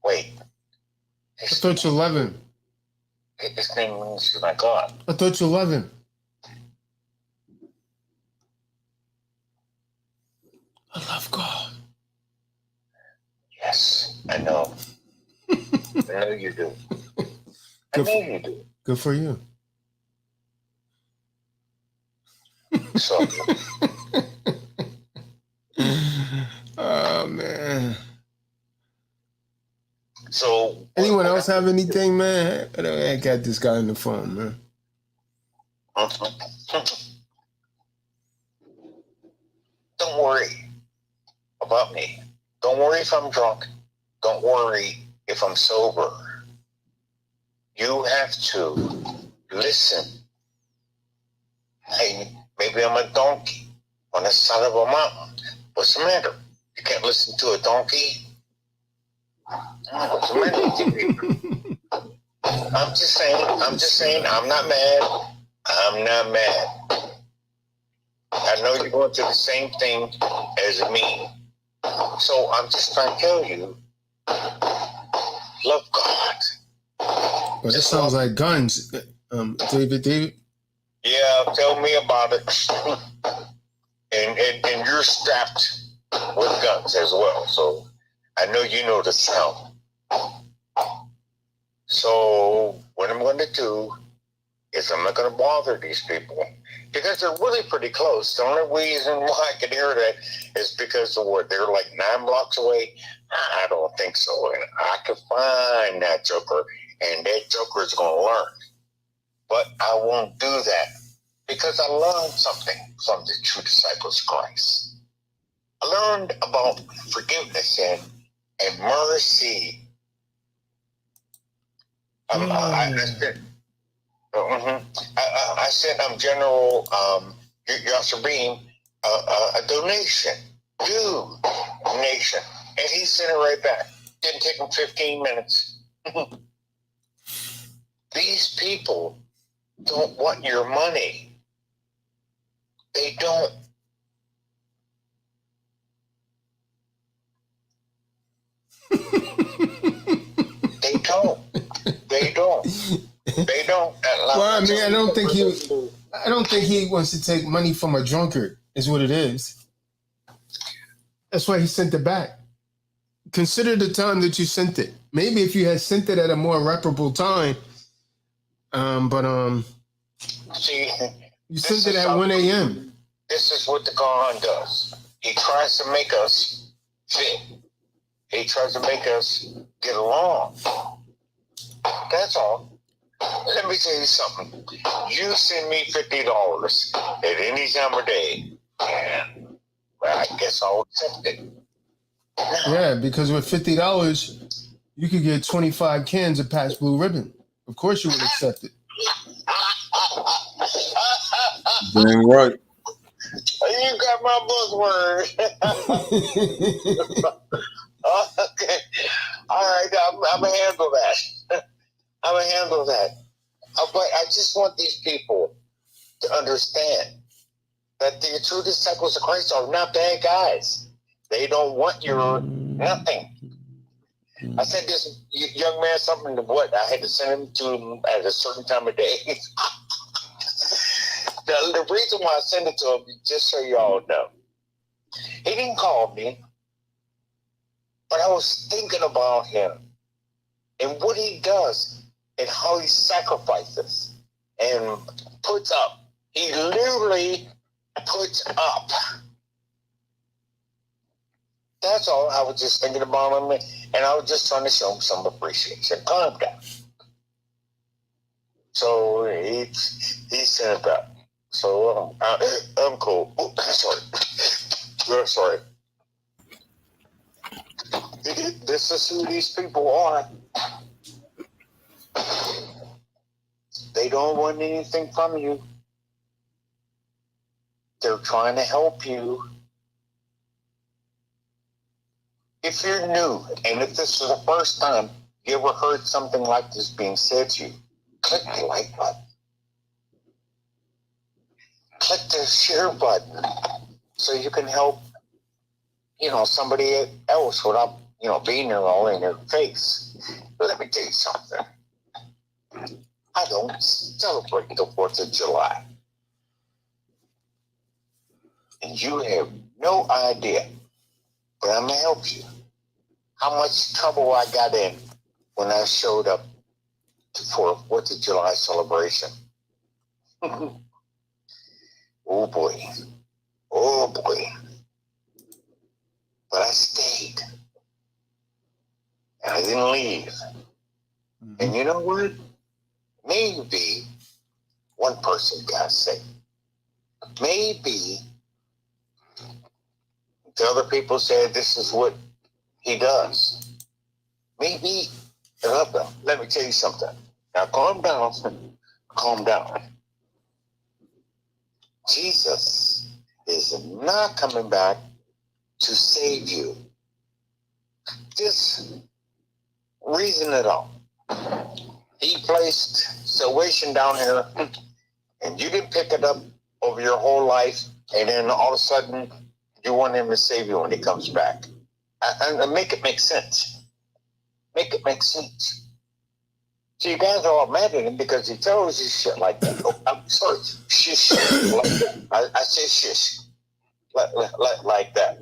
Wait. I thought you're 11. His name means my God. I thought you're 11. I love God. Yes, I know. I know you do. I know you do. Good for you. So. Oh, man. So. Anyone else have anything, man? I got this guy on the phone, man. Don't worry about me. Don't worry if I'm drunk. Don't worry if I'm sober. You have to listen. Hey, maybe I'm a donkey on the side of a mountain. What's the matter? You can't listen to a donkey? What's the matter with you? I'm just saying, I'm not mad. I'm not mad. I know you're going through the same thing as me. So I'm just trying to tell you, love God. Well, that sounds like guns, David. Yeah, tell me about it. and you're strapped with guns as well. So I know you know the sound. So what I'm going to do is I'm not going to bother these people because they're really pretty close. The only reason why I can hear that is because of what they're like 9 blocks away. I don't think so. And I can find that joker, and that joker is going to learn. But I won't do that because I learned something from the true disciples of Christ. I learned about forgiveness and mercy. I sent General Yasser Beam a donation. And he sent it right back. Didn't take him 15 minutes. These people don't want your money. They don't. They don't. They don't. They don't. Well, I mean, I don't think he wants to take money from a drunkard, is what it is. That's why he sent it back. Consider the time that you sent it. Maybe if you had sent it at a more reputable time, see, you sent it at 1 a.m. This is what the Quran does. He tries to make us fit. He tries to make us get along. That's all. Let me tell you something. You send me $50 at any time of day, and I guess I'll accept it. Yeah, because with $50, you could get 25 cans of Patch Blue Ribbon. Of course you would accept it. Damn right. You got my buzzword. Okay. All right, I'm going to handle that. I'm going to handle that. But I just want these people to understand that the true disciples of Christ are not bad guys. They don't want your nothing. I sent this young man something to what I had to send him to him at a certain time of day. The reason why I sent it to him, just so y'all know, he didn't call me, but I was thinking about him and what he does and how he sacrifices and puts up. He literally puts up. That's all. I was just thinking about him, and I was just trying to show him some appreciation. Calm down. So he sent it back. So I'm cool. Oh, sorry. This is who these people are. They don't want anything from you. They're trying to help you. If you're new, and if this is the first time you ever heard something like this being said to you, click the like button. Click the share button so you can help, somebody else without, being there all in their face. But let me tell you something. I don't celebrate the 4th of July. And you have no idea, but I'm going to help you, how much trouble I got in when I showed up for a 4th of July celebration. Oh boy. But I stayed. And I didn't leave. Mm-hmm. And you know what? Maybe one person got saved. Maybe the other people said this is what he does. Maybe, let me tell you something. Now calm down. Calm down. Jesus is not coming back to save you. Just reason it out. He placed salvation down here, and you didn't pick it up over your whole life, and then all of a sudden you want him to save you when he comes back. And make it make sense. Make it make sense. So you guys are all mad at him because he tells you shit like that. Oh, I'm sorry. Shish. I say shish. Like that.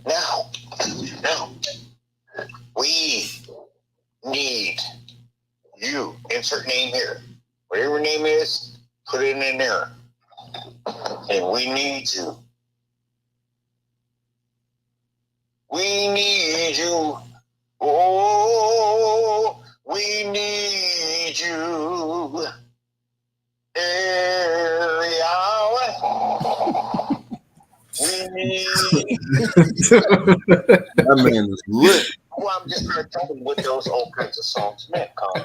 Now, we need you. Insert name here. Whatever your name is, put it in there. And we need you. We need you. Oh, we need you. Every hour. We need That man is lit. Well, I'm just going to tell them what those old kinds of songs meant, Colin.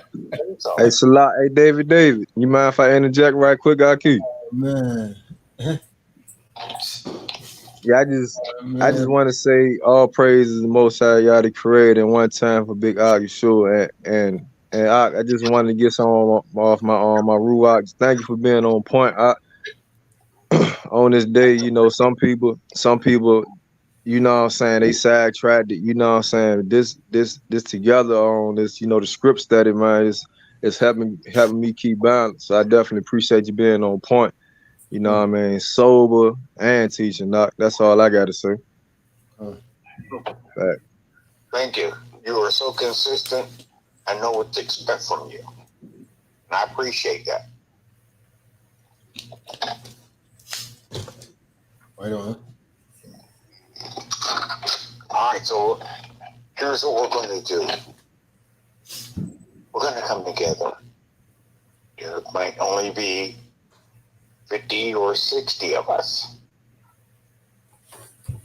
Hey, Salah. Hey, David. You mind if I interject right quick, Aki? Man. Yeah, I just want to say all praise is the Most High Yah, the Creator, and one time for Big Aki, sure. And I just wanted to get some off my Ruach. Thank you for being on point. On this day, you know, some people, you know what I'm saying, they sidetracked it, you know what I'm saying. This together on this, you know, the script study, man, is helping me keep balance. So I definitely appreciate you being on point. You know what I mean? Sober and teaching. That's all I got to say. Right. Thank you. You are so consistent. I know what to expect from you. And I appreciate that. Right on. All right, so here's what we're going to do. We're going to come together. There might only be 50 or 60 of us.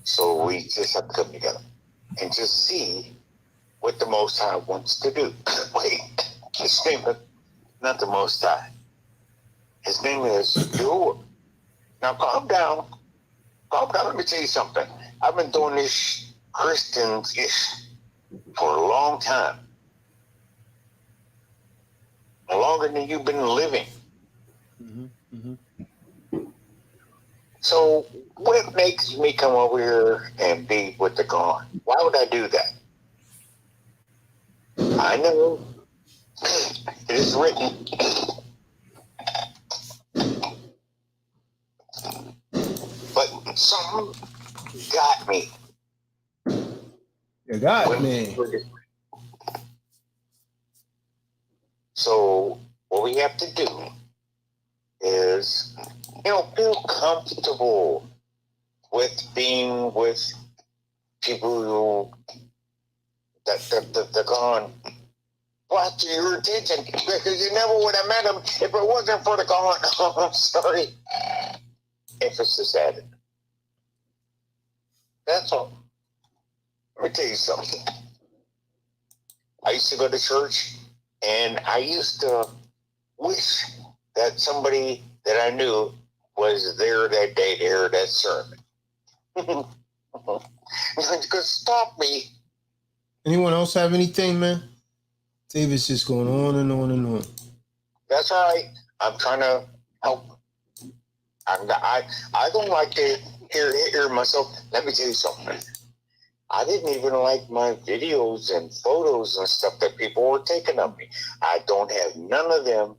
So we just have to come together and just see what the Most High wants to do. Wait, his name is not the Most High. His name is Yahuwah. Now calm down. Calm down. Let me tell you something. I've been doing this Christians-ish for a long time. Longer than you've been living. So what makes me come over here and be with the gone? Why would I do that? I know it is written. But something got me. You got me. So what we have to do is, you know, feel comfortable with being with people who they're gone. Brought to your attention because you never would have met them if it wasn't for the gone. I'm sorry. Emphasis added. That's all. Let me tell you something. I used to go to church, and I used to wish that somebody that I knew was there that day to hear that sermon. Because stop me. Anyone else have anything, man? David's just going on and on and on. That's all right. I'm trying to help. I don't like to hear myself. Let me tell you something. I didn't even like my videos and photos and stuff that people were taking of me. I don't have none of them.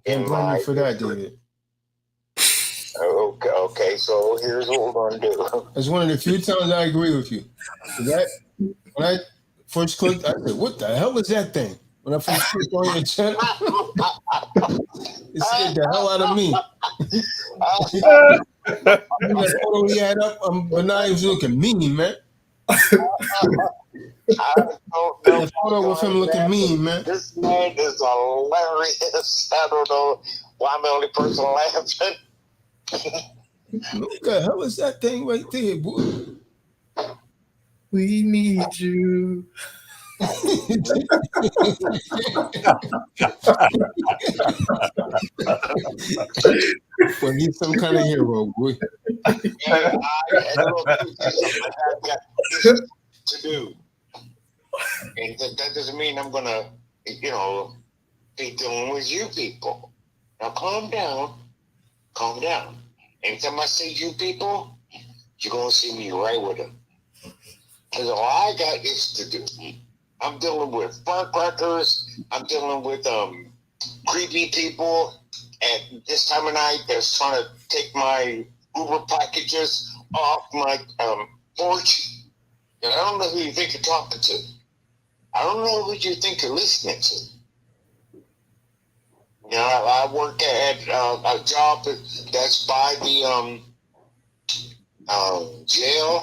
Can't blame you for that, David. Okay, so here's what we're going to do. It's one of the few times I agree with you. When I first clicked, I said, what the hell is that thing? When I first clicked on your channel, it scared the hell out of me. That photo he had up, but now he was looking mean, man. That photo with him looking mean, man. This man is hilarious. I don't know why I'm the only person laughing. What the hell is that thing right there, boy? We need you. Well, he's some kind of hero, boy. Yeah, I got this to do. And that doesn't mean I'm gonna, be dealing with you people. Now calm down. Calm down. Anytime I say you people, you're gonna see me right with them. Because all I got is to do. I'm dealing with firecrackers. I'm dealing with creepy people at this time of night that's trying to take my Uber packages off my porch. And I don't know who you think you're talking to. I don't know who you think you're listening to. I work at a job that's by the jail,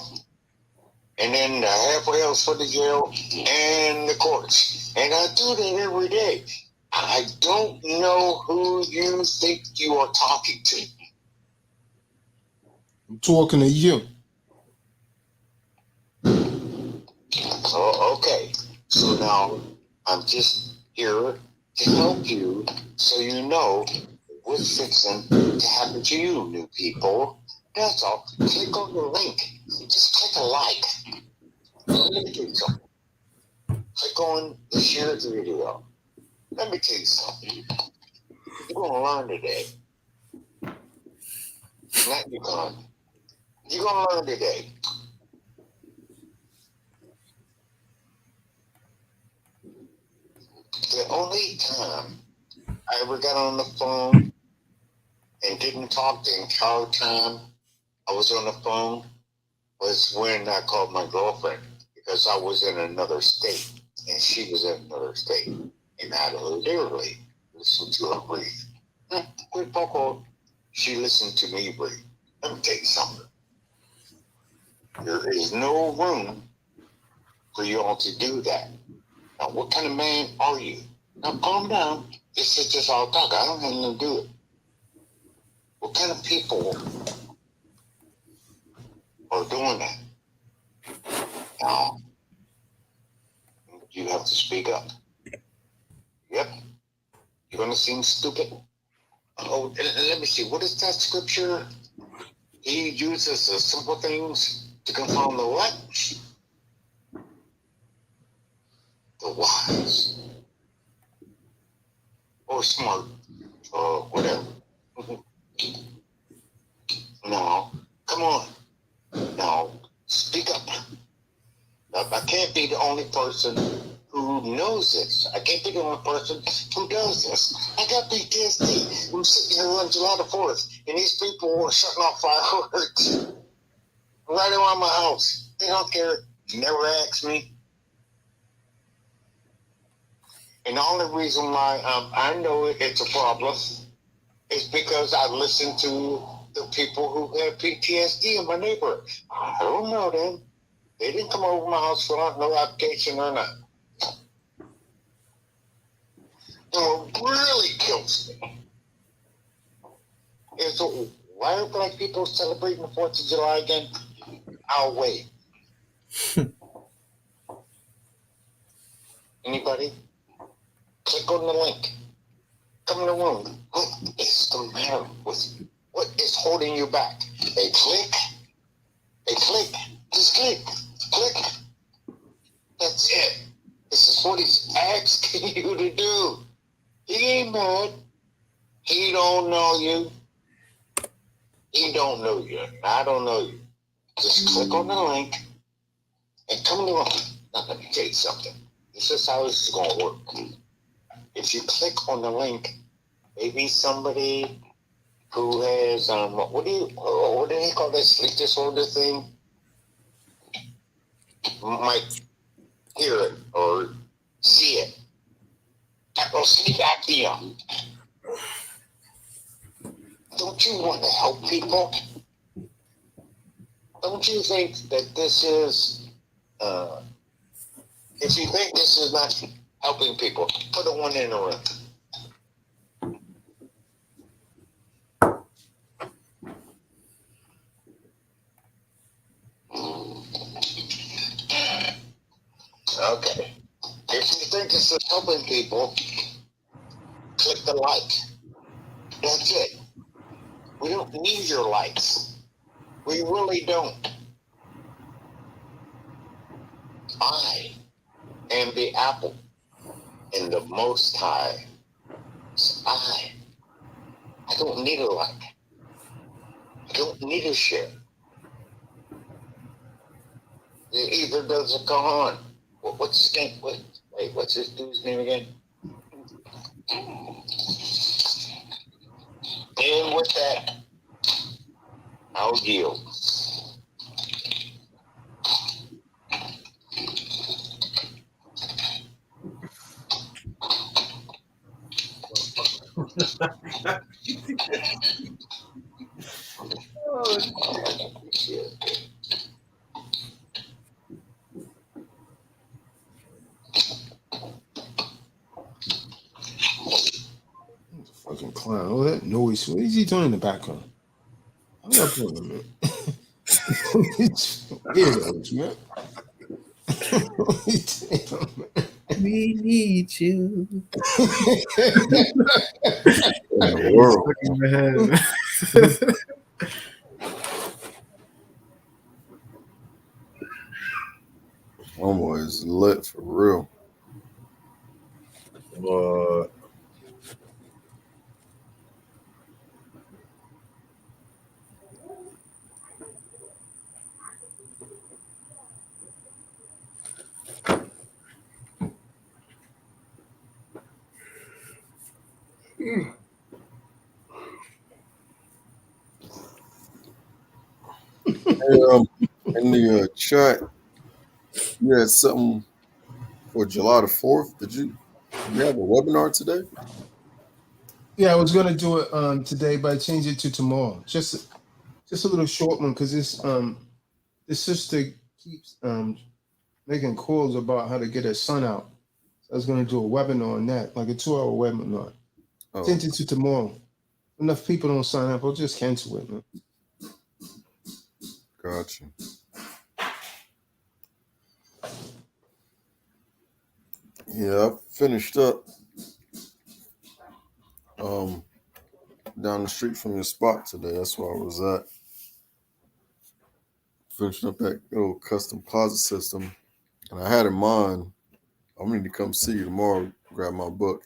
and then halfway else for the jail and the courts. And I do that every day. I don't know who you think you are talking to. I'm talking to you. Oh, okay. So now I'm just here to help you so you know what's fixing to happen to you, new people. That's all. Click on the link. Just click a like. Let me tell you something. Click on the share the video. Let me tell you something. You're going to learn today. Not you're going. You're going to learn today. The only time I ever got on the phone and didn't talk the entire time I was on the phone was when I called my girlfriend because I was in another state and she was in another state. And I literally listened to her breathe. Quick phone call. She listened to me breathe. Let me tell you something. There is no room for you all to do that. Now, what kind of man are you? Now, calm down. This is just all talk. I don't have nothing to do it. What kind of people are doing that? Now, you have to speak up. Yep. You're going to seem stupid. Oh, let me see. What is that scripture? He uses the simple things to confound the what? The wise. Or smart. Or whatever. Now, come on. Now, speak up. Now, I can't be the only person who knows this. I can't be the only person who does this. I got PTSD. I'm sitting here on July the 4th, and these people were shutting off fireworks right around my house. They don't care. Never asked me. And the only reason why I know it's a problem is because I listen to the people who have PTSD in my neighborhood. I don't know them. They didn't come over my house for no application or not. And what really kills me is why are black people celebrating the 4th of July again? I'll wait. Anybody? Click on the link. Come in the room. What is the matter with you? What is holding you back? They click. They click. Just click. Click. That's it. This is what he's asking you to do. He ain't mad. He don't know you. He don't know you. I don't know you. Just click on the link and come in the room. Now, let me tell you something. This is how this is going to work. If you click on the link, maybe somebody who has, what do they call that sleep disorder thing? Might hear it or see it. Or sleep apnea. Don't you want to help people? Don't you think that this is, if you think this is not helping people, put a 1 in the room. Okay. think it's helping people, click the like. That's it. We don't need your likes. We really don't. I am the apple in the Most High. I don't need a like. I don't need a share. Either does it go on. What's his name? What's his dude's name again? And with that, I'll yield. Oh, shit. Fucking clown. All that noise. What is he doing in the background? I'm not doing it, man. It's weirdos, man. We need you. In the world. Homeboy is lit for real. What? In the chat, you had something for July the 4th. Did you have a webinar today? Yeah, I was gonna do it today, but I changed it to tomorrow. Just a little short one because this sister keeps making calls about how to get her son out. So I was gonna do a webinar on that, like a 2-hour webinar. Oh. Change it to tomorrow. Enough people don't sign up, I'll just cancel it, man. Gotcha. Yeah, I finished up down the street from your spot today. That's where I was at. Finished up that little custom closet system. And I had in mind, I'm going to come see you tomorrow, grab my book.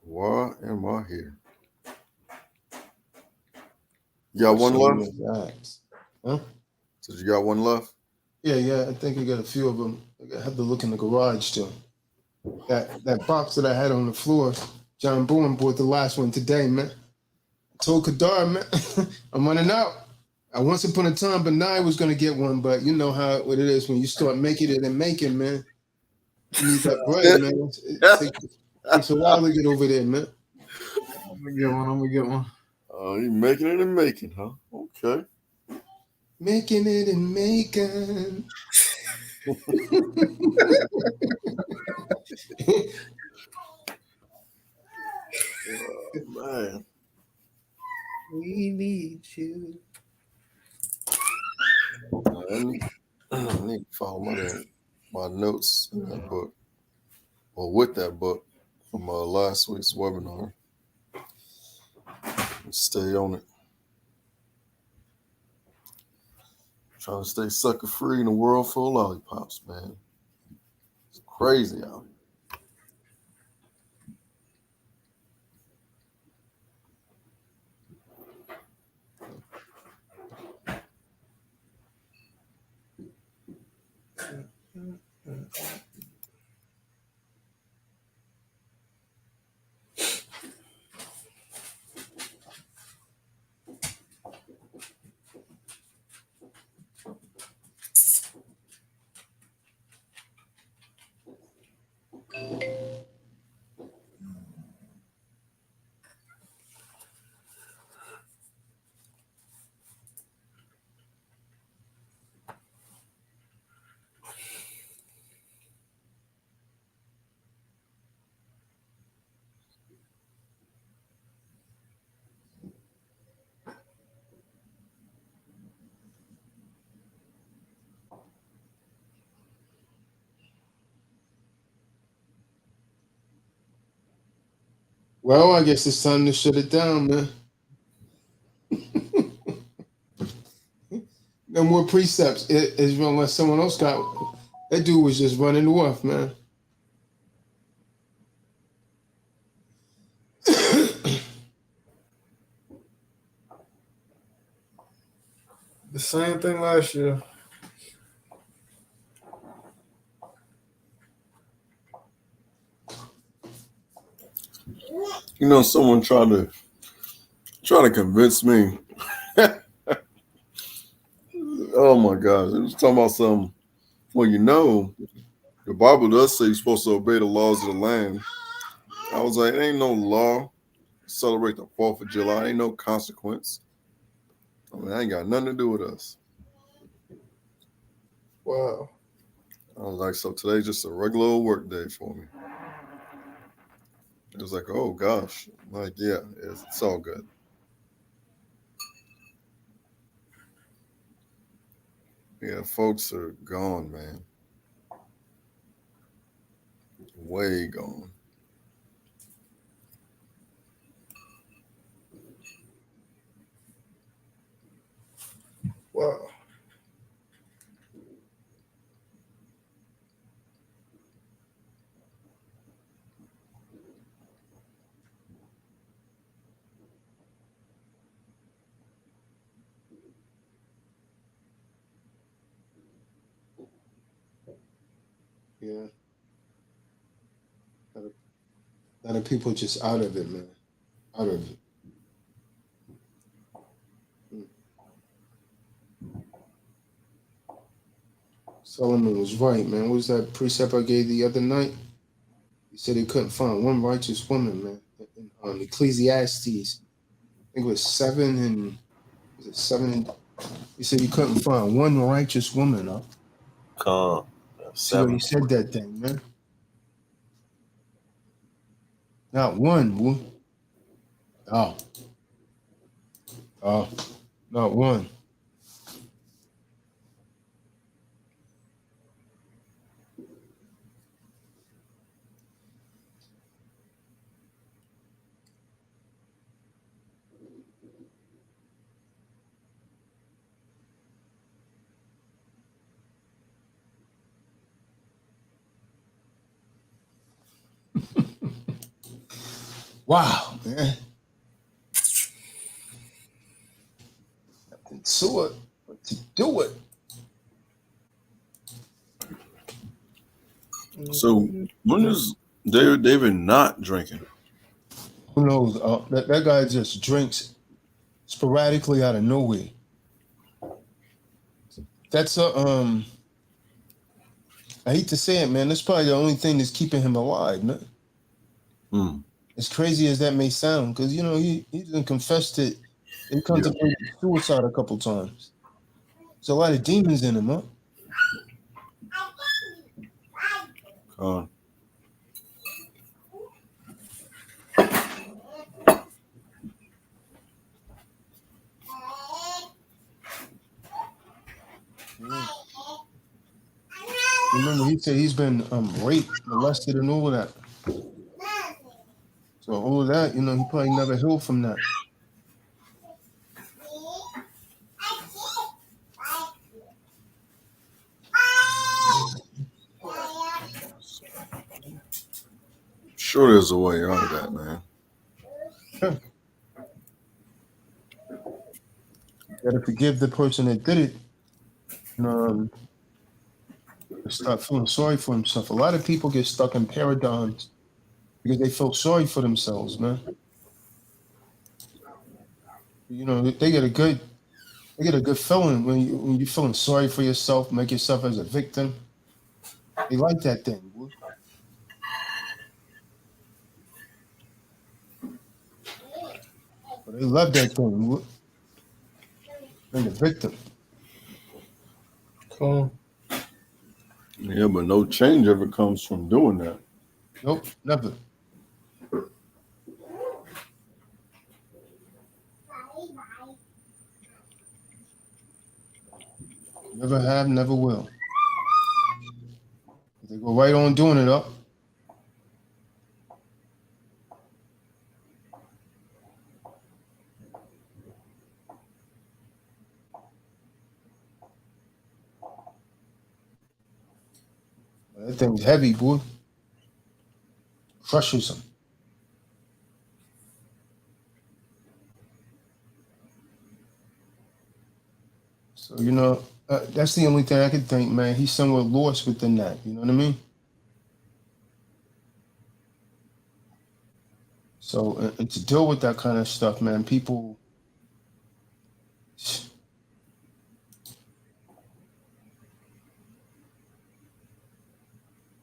Why am I here? You got one left? Huh? So you got one left? Yeah, I think I got a few of them. I have to look in the garage too. That box that I had on the floor, John Bourne bought the last one today, man. I told Kadar, man, I'm running out. I once upon a time, Benai was gonna get one, but you know what it is when you start making it and making, man. You need that bread, man. It takes a while to get over there, man. I'm gonna get one. Oh, you making it and making, huh? Okay. Making it and making. Oh, man. We need you. I need to follow my notes in that book, or with that book from last week's webinar. Stay on it. Trying to stay sucker free in a world full of lollipops, man. It's crazy out here. Well, I guess it's time to shut it down, man. No more precepts. Israel, unless someone else got. That dude was just running off, man. The same thing last year. You know, someone tried to convince me. Oh my gosh, it was talking about some. Well, you know, the Bible does say you're supposed to obey the laws of the land. I was like, ain't no law. Celebrate the 4th of July. Ain't no consequence. I mean, that ain't got nothing to do with us. Wow. I was like, so today's just a regular old work day for me. It was like, oh gosh. I'm like, yeah, it's all good. Yeah, folks are gone, man. Way gone. Wow. Yeah. A lot of people just out of it, man. Out of it. Solomon was right, man. What was that precept I gave the other night? He said he couldn't find one righteous woman, man. In Ecclesiastes, I think it was 7 and was it 7 and he said he couldn't find one righteous woman, huh? See what he said that thing, man. Not one, boy. Oh. Oh. Not one. Wow, man. Nothing to it, but to do it. So when is David not drinking? Who knows? That guy just drinks sporadically out of nowhere. That's I hate to say it, man. That's probably the only thing that's keeping him alive, man. As crazy as that may sound, because you know he didn't confess to he contemplated suicide a couple times. There's a lot of demons in him, huh? Remember, he said he's been raped, molested, and all of that. So all of that, you know, he probably never healed from that. Sure, there's a way out of that, man. You gotta forgive the person that did it. And start feeling sorry for himself. A lot of people get stuck in paradigms because they feel sorry for themselves, man. You know, they get a good feeling when you're feeling sorry for yourself, make yourself as a victim. They like that thing, boy. But they love that thing, boy. Being the victim. Cool. Yeah, but no change ever comes from doing that. Nope, never. Never have, never will. They go right on doing it up. That thing's heavy, boy. Crushes them. So, that's the only thing I could think, man. He's somewhere lost within that. You know what I mean? So, and to deal with that kind of stuff, man, people,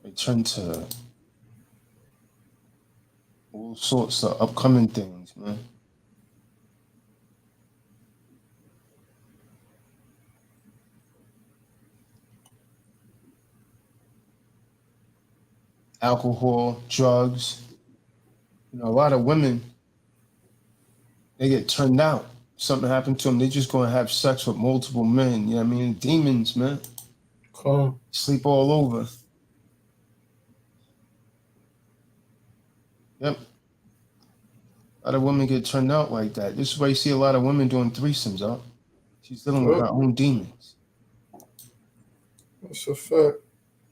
they turn to all sorts of upcoming things, man. Alcohol, drugs. A lot of women, they get turned out. Something happened to them. They just going to have sex with multiple men. You know what I mean? Demons, man. Cool. Sleep all over. Yep. A lot of women get turned out like that. This is why you see a lot of women doing threesomes, huh? She's dealing with her own demons. That's a fact.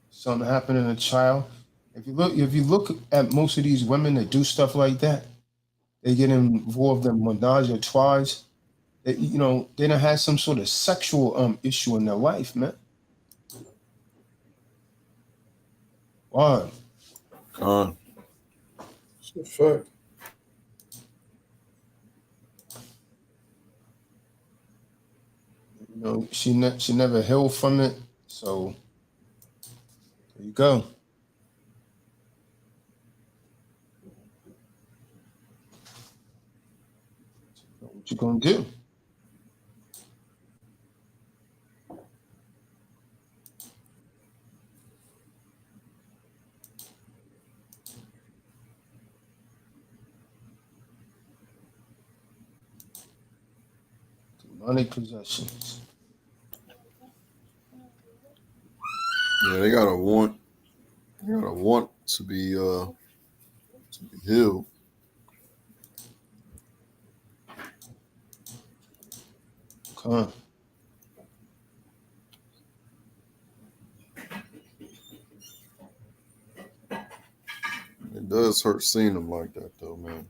Something happened in a child. If you look at most of these women that do stuff like that, they get involved in menage a trois. They don't have some sort of sexual issue in their life, man. Why? That's a fact. She never healed from it. So there you go. What you gonna do? Demonic possessions. Yeah, they gotta want. They gotta want to be healed. Okay. It does hurt seeing them like that, though, man.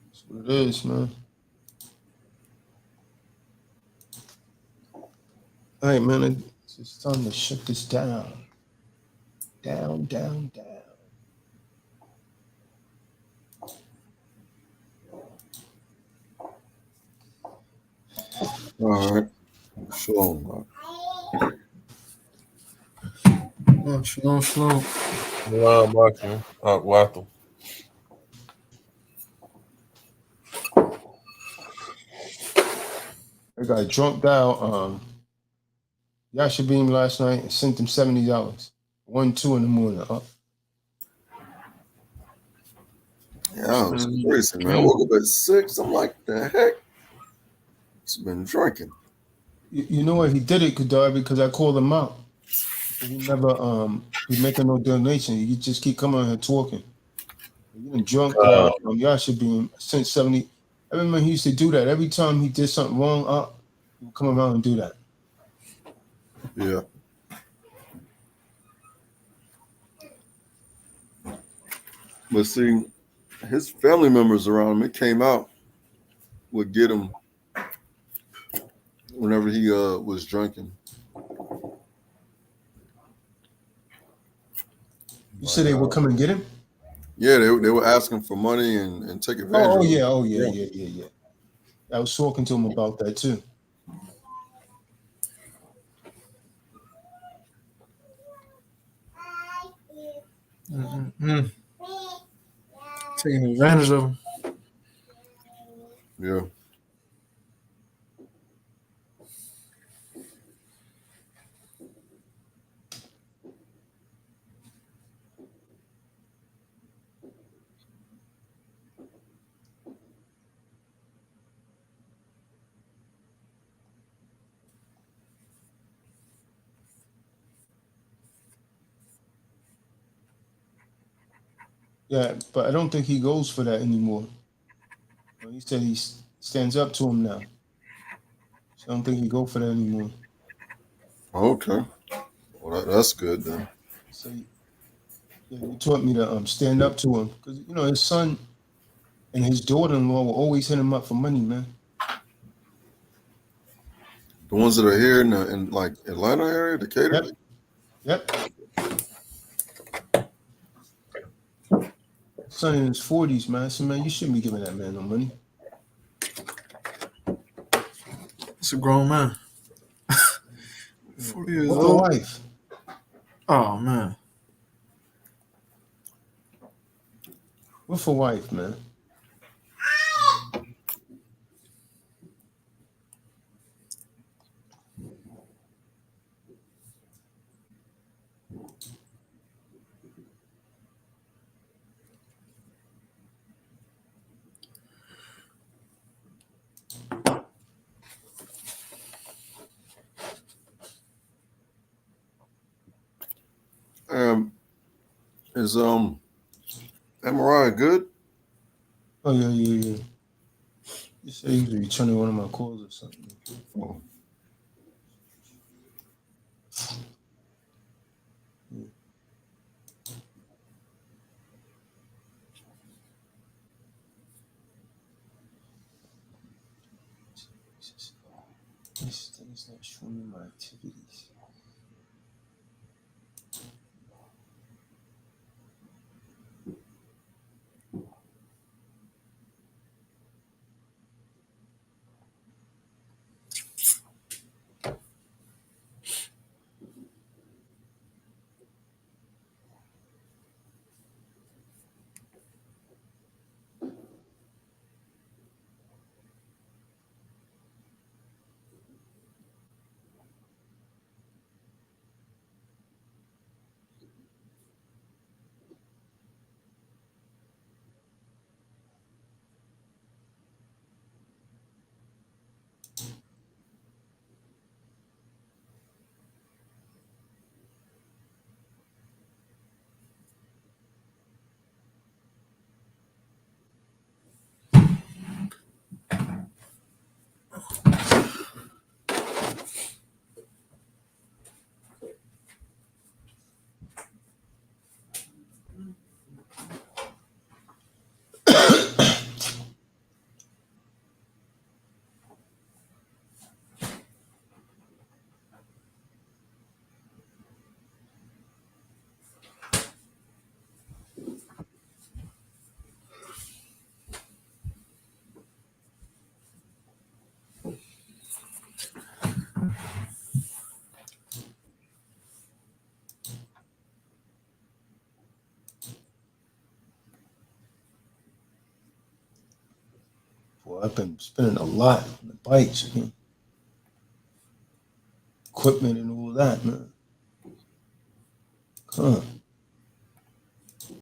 That's what it is, man. All right, man. It's just time to shut this down. Down, down, down. All right. Shalom, man. Shalom, shalom. Wato. I got drunk dial Yasha Beam last night and sent him $70. 1, 2 in the morning. Yeah, that was crazy, man. I woke up at 6. I'm like, the heck? It's been drinking. You know what? He did it, Kadar, because I called him out. He never be making no donation. He just keep coming on here talking. You been drunk Yasha Beam sent 70. I remember he used to do that. Every time he did something wrong, he would come around and do that. Yeah. But see, his family members around him, it came out, would get him whenever he was drinking. You said they would come and get him? Yeah, they were asking for money and take advantage of him. Oh, yeah. I was talking to him about that, too. Taking advantage of them. Yeah. Yeah, but I don't think he goes for that anymore. He said he stands up to him now. So I don't think he go for that anymore. Okay. Well, that's good then. So he taught me to stand up to him because his son and his daughter-in-law will always hit him up for money, man. The ones that are here in like Atlanta area, Decatur. Yep. Son in his 40s, man. I said, man, you shouldn't be giving that man no money. It's a grown man. 40 years What's old. the wife? Oh man. What's for wife, man? Is MRI good? Oh yeah. You say he was returning one of my calls or something. Oh. This thing is not showing me my activities. Boy, I've been spending a lot on the bikes, man. Equipment and all that, man. Come on.